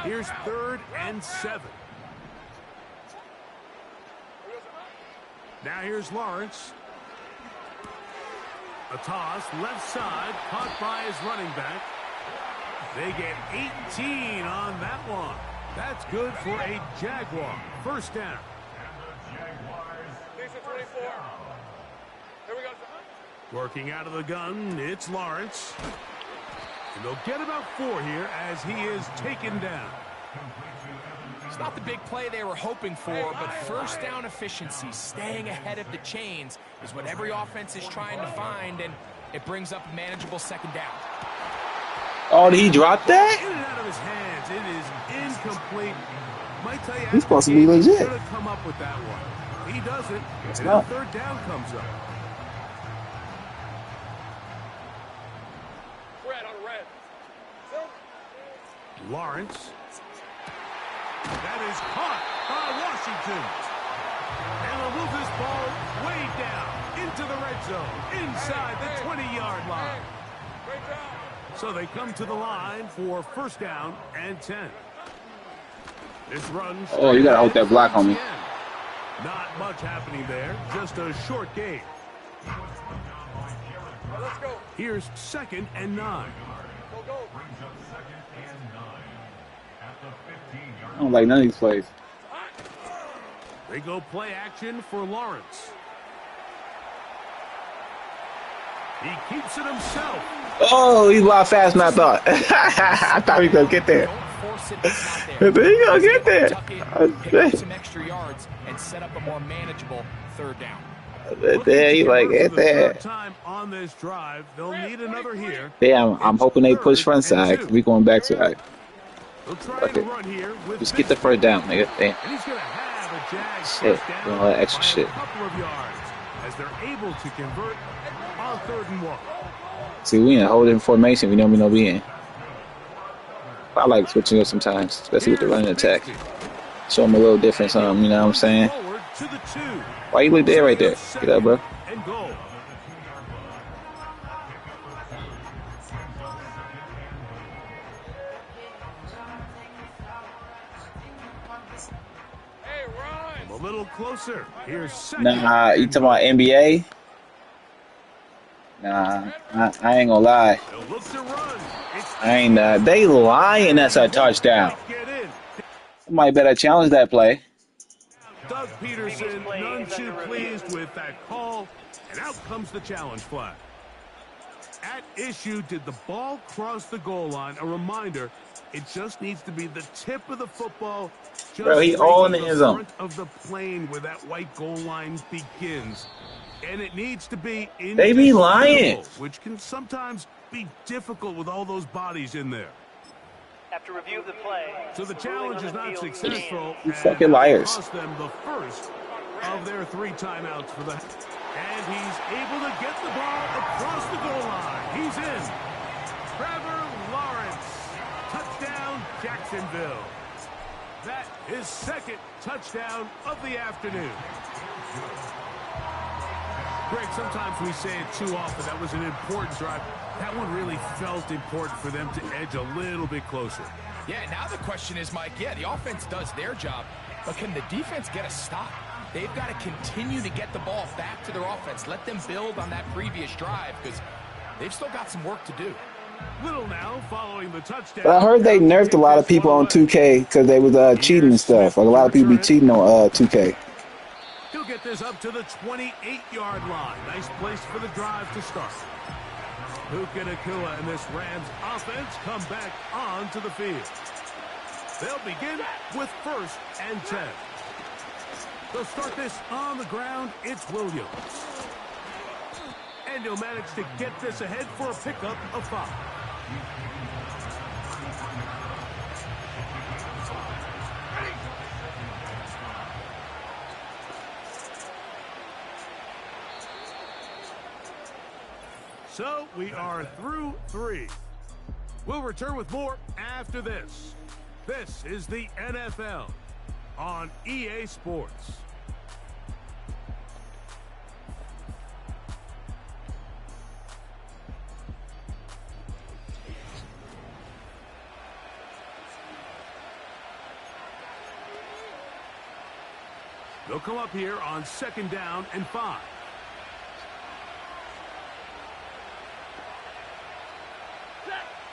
Here's 3rd and 7. Now here's Lawrence. A toss, left side, caught by his running back. They get 18 on that one. That's good for a Jaguar. 1st down. Working out of the gun, it's Lawrence. And they'll get about 4 here as he is taken down. It's not the big play they were hoping for, but 1st down efficiency, staying ahead of the chains, is what every offense is trying to find, and it brings up a manageable 2nd down. Oh, did he drop that? In and out of his hands, it is incomplete. Might tell you, He's supposed to be legit. Should have come up with that one. He doesn't, It's and not. 3rd down comes up. Lawrence. That is caught by Washington. And they'll move this ball way down into the red zone, inside the 20-yard line. So they come to the line for 1st down and 10. This run. Oh, you gotta hold that block on me. Not much happening there, just a short gain. Here's 2nd and 9. I don't like none of these plays. They go play action for Lawrence. He keeps it himself. Oh, he's a lot faster than I thought. I thought he was gonna get there. Don't force it, it's not there. There you go, get there. Tuck it, pick up some extra yards, and set up a more manageable 3rd down. There, he like, get there. Time on this drive, they'll need another here. Damn, I'm hoping they push front side. We going back side. They'll try Okay. and run here with Just get the 1st down, nigga. Damn. And he's gonna have a Jag Shit, first down doing all that extra by shit. a couple of yards as they're able to convert on 3rd and 1. See, we in a whole different formation we normally don't be in. I like switching up sometimes, especially with the running attack. Show them a little difference, you know what I'm saying? Forward to the 2. Why you look there right there? Get up, bro. And goal. A little closer. Here's 2nd. Nah, you talking about NBA? Nah, I ain't gonna lie. They'll look to run. It's I ain't, they lying that's a touchdown. get in. Somebody better challenge that play. Doug Peterson, none too pleased with that call, and out comes the challenge flag. At issue, did the ball cross the goal line? A reminder, it just needs to be the tip of the football. Just Bro, he all in the breaking end zone. front of the plane where that white goal line begins. And it needs to be They be lying. which can sometimes be difficult with all those bodies in there. After review of the play, So the challenge is not successful. You and fucking that liars. cost them the first of their 3 timeouts for the. And he's able to get the ball across the goal line. He's in. Trevor Lawrence, touchdown Jacksonville. That is 2nd touchdown of the afternoon. Greg, sometimes we say it too often. That was an important drive. That one really felt important for them to edge a little bit closer. Yeah, now the question is, Mike, yeah, the offense does their job, but can the defense get a stop? They've got to continue to get the ball back to their offense. Let them build on that previous drive because they've still got some work to do. Little now following the touchdown. But I heard they nerfed a lot of people on 2K because they was cheating and stuff. Like a lot of people be cheating on 2K. He'll get this up to the 28-yard line. Nice place for the drive to start. Puka Nacua and this Rams offense come back onto the field. They'll begin with 1st and 10. They'll start this on the ground. It's Williams. And he'll manage to get this ahead for a pickup of 5. So we are through 3. We'll return with more after this. This is the NFL on EA Sports. They'll come up here on 2nd down and 5.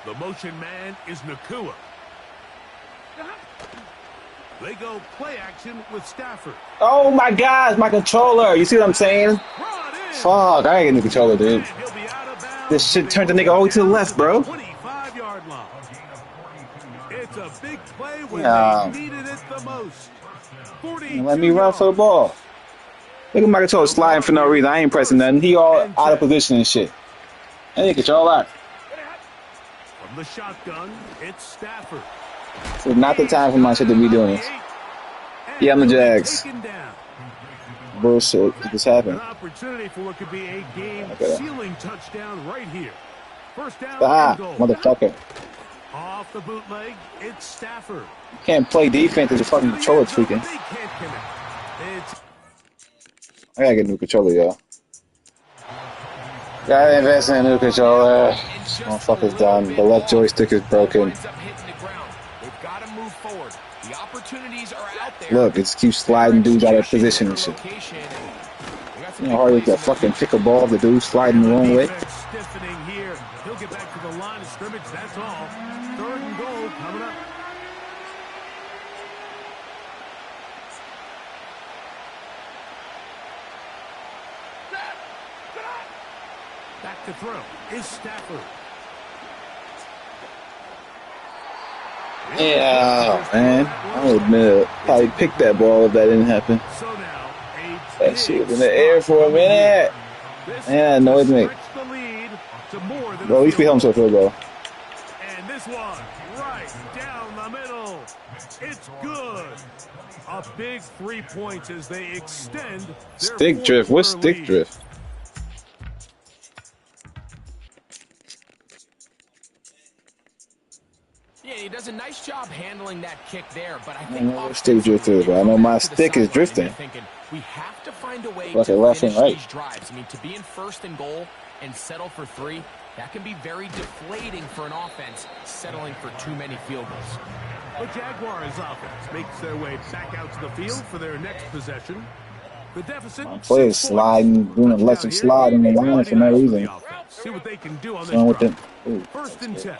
The motion man is Nacua. They go play action with Stafford. Oh my gosh, my controller. You see what I'm saying? Fuck, I ain't getting the controller, dude. This shit turned the nigga all the way to the left, bro. 25-yard line. It's a big play when they needed it the most. Let me run for the ball. Look at my controller sliding for no reason. I ain't pressing nothing. He all out of position and shit. I need control out. From the shotgun, it's Stafford. This is not the time for my shit to be doing this. Yeah, I'm the Jags. Bullshit. This happened. An opportunity for what could be a game-sealing touchdown right here. 1st down and goal. Motherfucker. Off the bootleg, it's Stafford. You can't play defense if the fucking controller tweaking. I gotta get a new controller, y'all. Gotta invest in a new controller. Motherfucker's done. The left joystick is broken. Look, it just keeps sliding dudes out of position and shit. You know how hard it is to fucking pick a ball, the dude sliding the wrong way. Stiffening here. He'll get back to the line of scrimmage, that's all. 3rd and goal coming up. Back to throw is Stafford. Yeah, man. I would admit, probably picked that ball if that didn't happen. That shit was in the air for a minute. Man, annoyed me. Bro, at least we home so field goal. And this one, right down the middle. It's good. A big 3 points as they extend their stick drift. What's stick lead. drift? Yeah, he does a nice job handling that kick there, but I think I know what stick drift is, but I know my stick is drifting. We have to find a way to finish right. these drives. I mean, to be in 1st and goal and settle for 3, that can be very deflating for an offense settling for too many field goals. The Jaguars offense makes their way back out to the field for their next possession. The deficit. Play is sliding, doing a electric slide in the line for no reason. See what they can do on this drive. 1st and 10.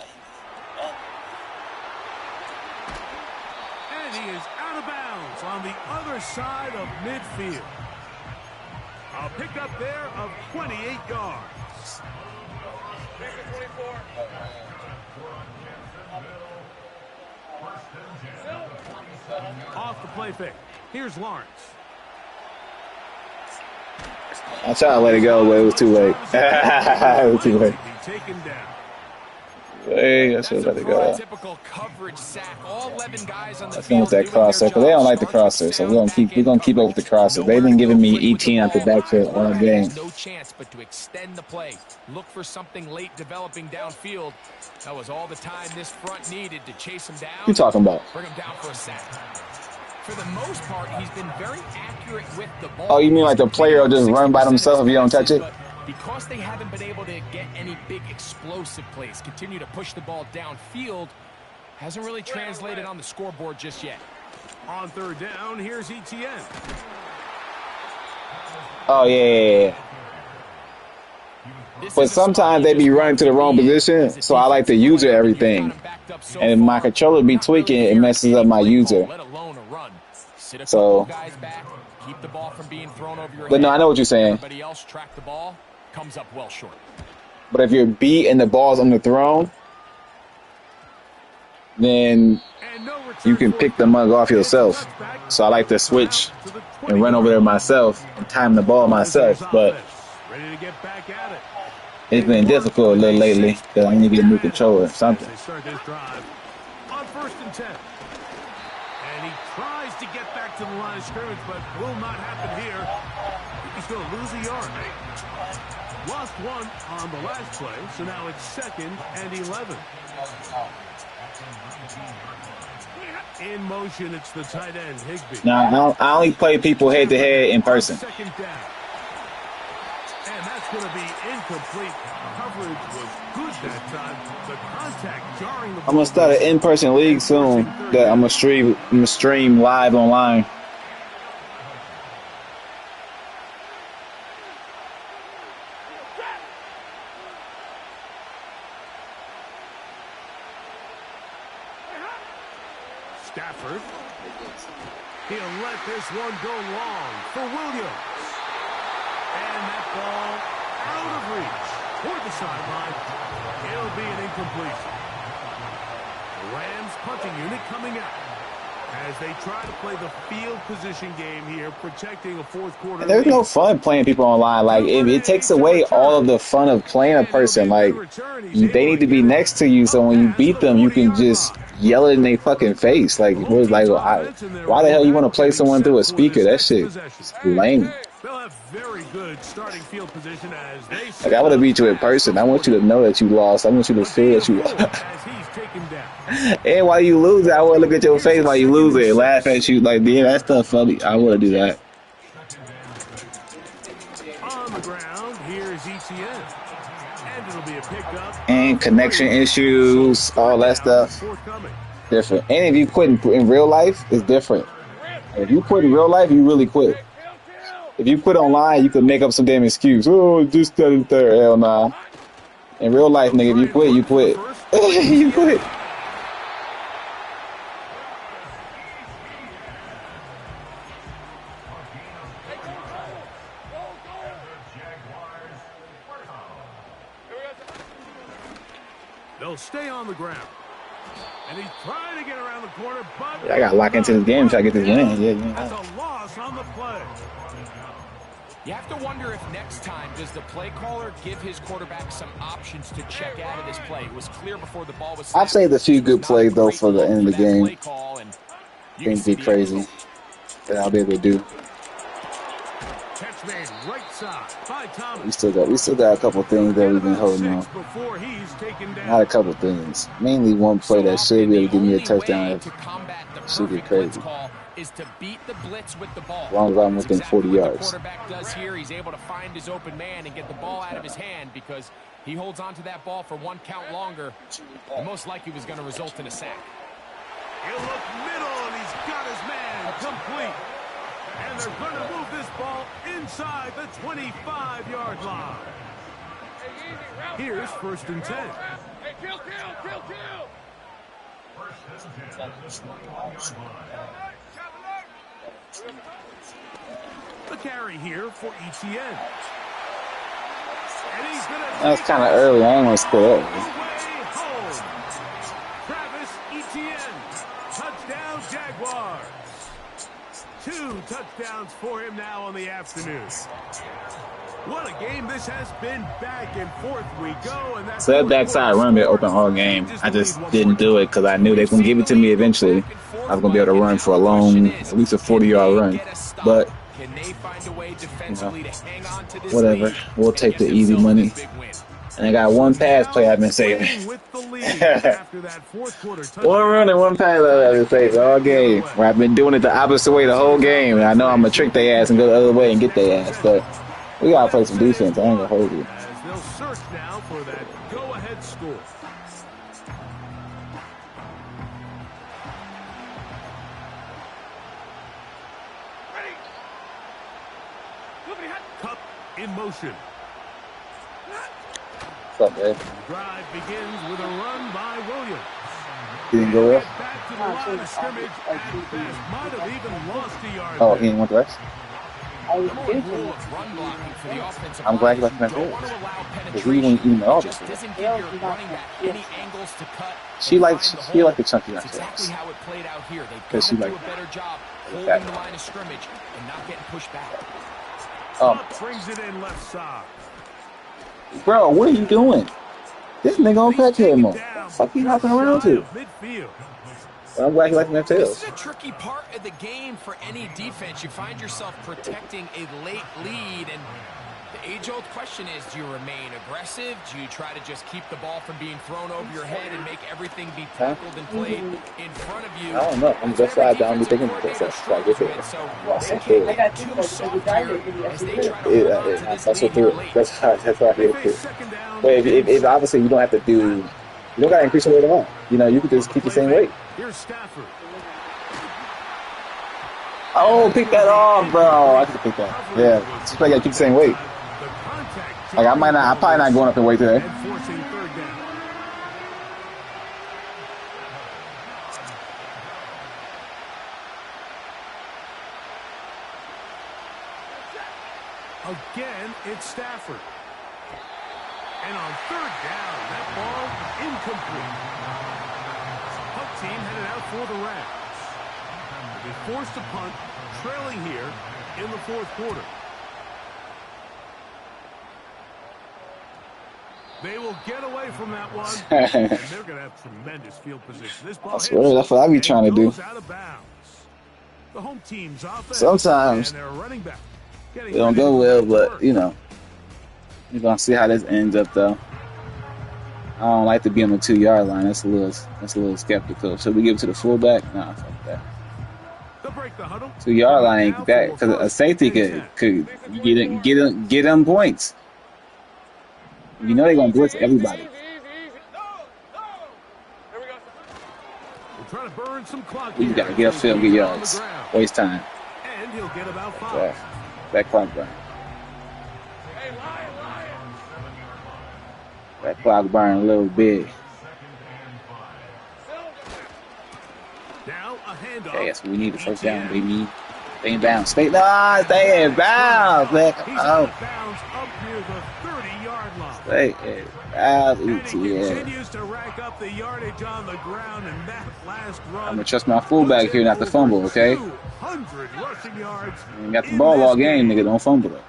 And he is out of bounds on the other side of midfield. A pickup there of 28 yards. Off the play fake. Here's Lawrence. I tried to let it go, but it was too late. It was too late. Taken down. Hey, I should have let it go. Typical coverage sack. All 11 guys on the That's with that crosser, because they don't like the crosser, so we're gonna keep up with the crosser. They've been giving me 18 out the backfield all game. No chance but to extend the play. Look for something late developing downfield. That was all the time this front needed to chase him down. What you talking about? Bring him down for a sack. For the most part, he's been very accurate with the ball. Oh, you mean like the player will just run by himself if you don't touch it? Because they haven't been able to get any big explosive plays, continue to push the ball downfield, hasn't really translated on the scoreboard just yet. On 3rd down, here's ETN. Oh, yeah. But sometimes they be running to the wrong position, so I like to user everything. And if my controller be tweaking, it messes up my user. So keep the ball from being thrown over your But head. no, I know what you're saying. Everybody else track the ball, comes up well short. But if you're beat and the ball's on the throne, then you can pick the mug off yourself. So I like to switch and run over there myself and time the ball myself. But it's been difficult a little lately because I need to get a new controller or something. On 1st and 10. And he tries to get back to the line of scrimmage, but will not happen here. He's going to lose a yard. Lost one on the last play, so now it's 2nd and 11. In motion, it's the tight end, Higbee. Now, I only play people head-to-head in person. Second down. And that's going to be incomplete. Coverage was good that time. The contact jarring the ball. I'm going to start an in-person league soon that I'm going to stream live online. Stafford. He'll let this one go long for Williams. And that ball out of reach toward the sideline. It'll be an incompletion. The Rams punting unit coming out as they try to play the field position game here, protecting a fourth quarter. There's no fun playing people online. Like it takes away all of the fun of playing a person. Like they need to be next to you, so when you beat them, you can just yell it in their fucking face. Like why the hell you want to play someone through a speaker? That shit is lame. They'll have very good starting field position as they like I would have beat you in person. I want you to know that you lost. I want you to feel that you lost. And while you lose, I want to look at your face while you lose it, laugh at you like, yeah, that stuff funny. I want to do that. On the ground, here's ETN. And it'll be a pickup. And connection issues, all that stuff. Different. And if you quit in real life, it's different. If you quit in real life, you really quit. If you quit online, you can make up some damn excuse. Oh, just that and third. Hell nah. In real life, nigga, if you quit, you quit. You quit. They'll stay on the ground. And he's trying to get around the corner, but I got to lock into this game so I get this win. Yeah. That's a loss on the play. You have to wonder if next time, does the play caller give his quarterback some options to check out of this play? It was clear before the ball was snapped. I've saved a few good plays, though, for the end of the game. Things be crazy that I'll be able to do. Catch made right side by Thomas. We still got a couple things that we've been holding on. Not a couple things. Mainly one play that should be able to give me a touchdown. Should be crazy. Is to beat the blitz with the ball. As long as I'm within 40 yards. The quarterback does here. He's able to find his open man and get the ball out of his hand because he holds on to that ball for one count longer. And most likely was going to result in a sack. He'll look middle, and he's got his man complete. And they're going to move this ball inside the 25-yard line. Here's 1st and 10. Hey, kill! The carry here for ETN. And he's That's kind of early. I ain't want to score that. Travis Etienne. Touchdown, Jaguars. 2 touchdowns for him now on the afternoon. What a game this has been. Back and forth we go. And so that backside run been open all game. I just didn't do it because I knew they were going to give it to me eventually. I was going to be able to run for a long, at least a 40-yard run. But, whatever. We'll take the easy money. And I got one pass play I've been saving. One run and one pass I've been saving all game. Where I've been doing it the opposite way the whole game. And I know I'm going to trick their ass and go the other way and get their ass. But we got to play some defense. I ain't going to hold you. They'll search now for that go-ahead score. Cup in motion. What's up, man? Drive begins with a run by Williams. He didn't go well? Back to the line of scrimmage. Might have even lost a yard. Oh, he didn't want the rest? The more rule of run blocking for the offensive I'm line glad is you you like that. don't want to allow Because we wouldn't penetration. eat all It this. just doesn't give your running back any angles to cut. She likes the chunky That's exactly nachos. how it played out here. They've got Because to she do like a better job holding that. the line of scrimmage and not getting pushed back. Brings it in left side. Bro, what are you doing? This nigga on crackhead mode. What the fuck you hopping around to? Well, I'm glad you like them tails. This is a tricky part of the game for any defense. You find yourself protecting a late lead, and the age-old question is, do you remain aggressive? Do you try to just keep the ball from being thrown over your head and make everything be tackled and played in front of you? I don't know. I'm just glad I don't be thinking about this. So I get there. So they can't get too soft here as they try to hold on to this That's lead what here do late. it. That's how I get it through. But if obviously you don't have to do, you don't got to increase your weight at all. You know, you can just keep the same weight. Here's Stafford. Oh, pick that off, bro. I could pick that. Yeah, just like I keep the same weight. Like I'm probably not going up in weight today. Forcing third down. Again, it's Stafford. And on third down, that ball incomplete. Punt team headed out for the Rams. They forced a punt, trailing here in the fourth quarter. They will get away from that one, and they're going to have tremendous field position. This ball I swear, that's what I be trying to do. out of bounds. The home team's offense, Sometimes and their running back it don't go well, but you know, you're gonna see how this ends up though. I don't like to be on the 2-yard line. That's a little skeptical. Should we give it to the fullback? Nah, fuck that. 2-yard line ain't that, because a safety could get them points. You know they're gonna blitz everybody. Trying to burn some clock. You gotta get upfield, get yards, waste time. And he'll get about 5. That clock burn. That clock burn a little big. Now a handoff. Okay, yes, we need the first down, baby. Stay in bounds. Stay in bounds. He's out of bounds up near the 30-yard line. Stay in bounds, And he ETN. continues to rack up the yardage on the ground, and that last run. I'm gonna trust my fullback here not to fumble, okay? 200 rushing yards. You got the ball all game, nigga. Don't fumble it.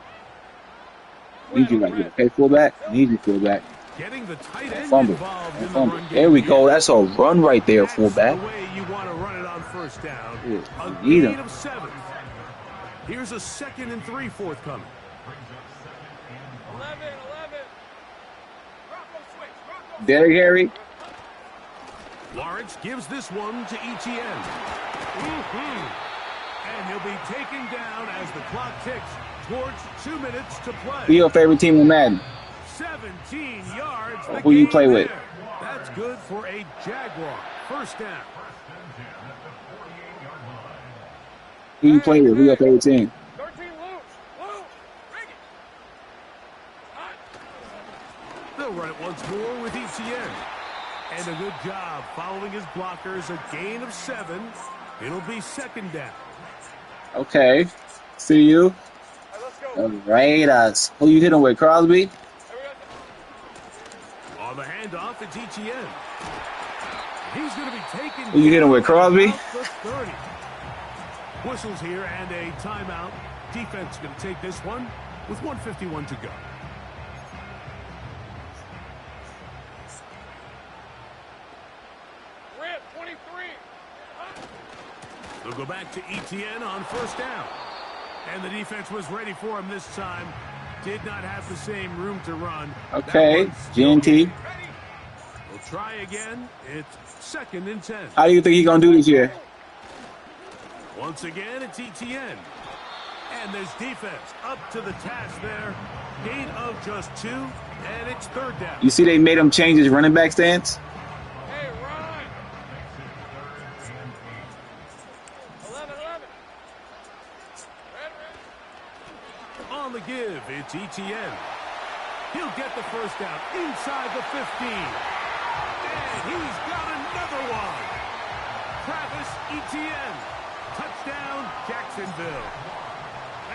Need you like you okay, fullback? Need you, fullback. Getting the tight end Fumble. involved in the Fumble. run game. There we go. That's a run right there, fullback. That's the way you want to run it on first down. Yeah, A need gain him. of 7. Here's a 2nd and 3 forthcoming. 11. Derrick Henry. Lawrence gives this one to ETN. And he'll be taken down as the clock ticks towards 2 minutes to play. Who your favorite team in Madden? 17 yards. Who you play with? That's good for a Jaguar. First down. Who you play with? Who your favorite team? 13 loose. Bring it. They'll run it once more with ETN. And a good job following his blockers. A gain of 7. It'll be 2nd down. Okay. See you. The Raiders. Who you hitting with? Crosby? On the handoff, it's ETN. He's going to be taken. Who you hitting with? Crosby? Out the 30. Whistles here and a timeout. Defense going to take this one with 1:51 to go. Rip, 23. They'll go back to ETN on first down. And the defense was ready for him this time. Did not have the same room to run. Okay. GNT. We'll try again. It's 2nd and 10. How do you think he's going to do this year? Once again, it's ETN. And there's defense up to the task there. Gain of just 2, and it's 3rd down. You see they made him change his running back stance? Hey, run. 11. On the give, it's ETN. He'll get the first down inside the 15. And he's got another one. Travis Etienne. Touchdown, Jacksonville.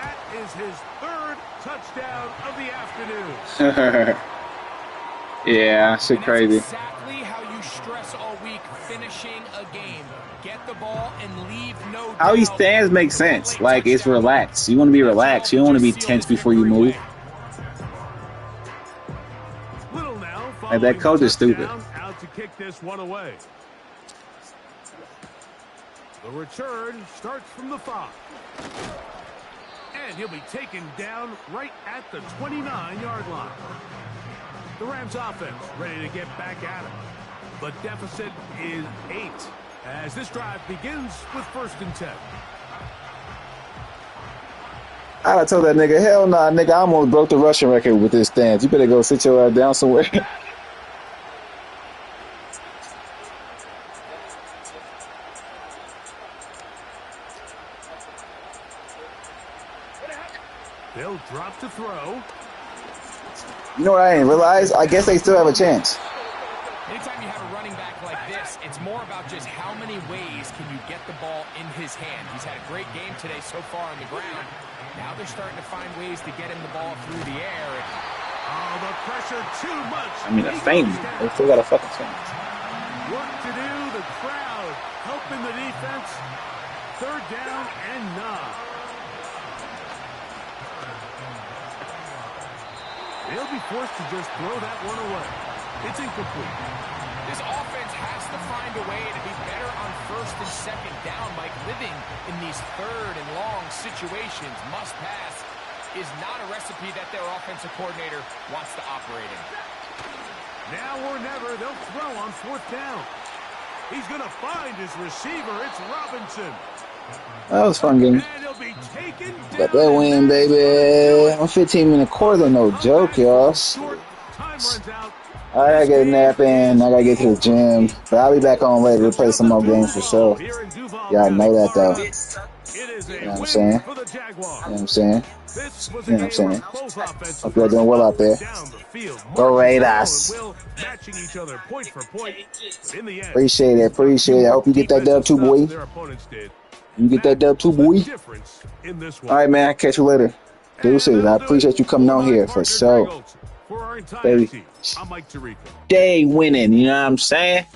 That is his 3rd touchdown of the afternoon. Yeah, shit And that's crazy. exactly how you stress all week, finishing a game. Get the ball and leave no How he doubt. stands makes The sense. late Like, it's touchdown. relaxed. You want to be That's relaxed. all You don't want to be just sealed tense his before you victory move. away. Little now Like, following that coach the is stupid. touchdown, out to kick this one away. The return starts from the 5. And he'll be taken down right at the 29-yard line. The Rams offense ready to get back at it. The deficit is 8 as this drive begins with 1st and 10. I told that nigga, hell nah, nigga, I almost broke the rushing record with this stance. You better go sit your ass down somewhere. They'll drop to throw. You know what I didn't realize? I guess they still have a chance. Anytime you have a running back like this, it's more about just how many ways can you get the ball in his hand. He's had a great game today so far on the ground. Now they're starting to find ways to get him the ball through the air. Oh, the pressure too much. I mean, a feint. They still got a fucking chance. Work to do. The crowd helping the defense. 3rd down and 9. They'll be forced to just throw that one away. It's incomplete. This offense has to find a way to be better on 1st and 2nd down. Mike, living in these 3rd and long situations, must pass, is not a recipe that their offensive coordinator wants to operate in. Now or never, they'll throw on 4th down. He's going to find his receiver. It's Robinson. That was a fun game. And he'll be taken Got down. that win, baby. I'm 15-minute quarter, no joke, y'all. Time runs out. I gotta get a nap in. I gotta get to the gym. But I'll be back on later to play some more games for sure. Y'all know that, though. You know what I'm saying? You know what I'm saying? You know what I'm saying? Hope y'all doing well out there. Go Raiders. Appreciate it. Appreciate it. I hope you get that dub too, boy. You get that dub too, boy. All right, man. Catch you later. Deuces. I appreciate you coming on here for sure. Baby. Day winning. You know what I'm saying?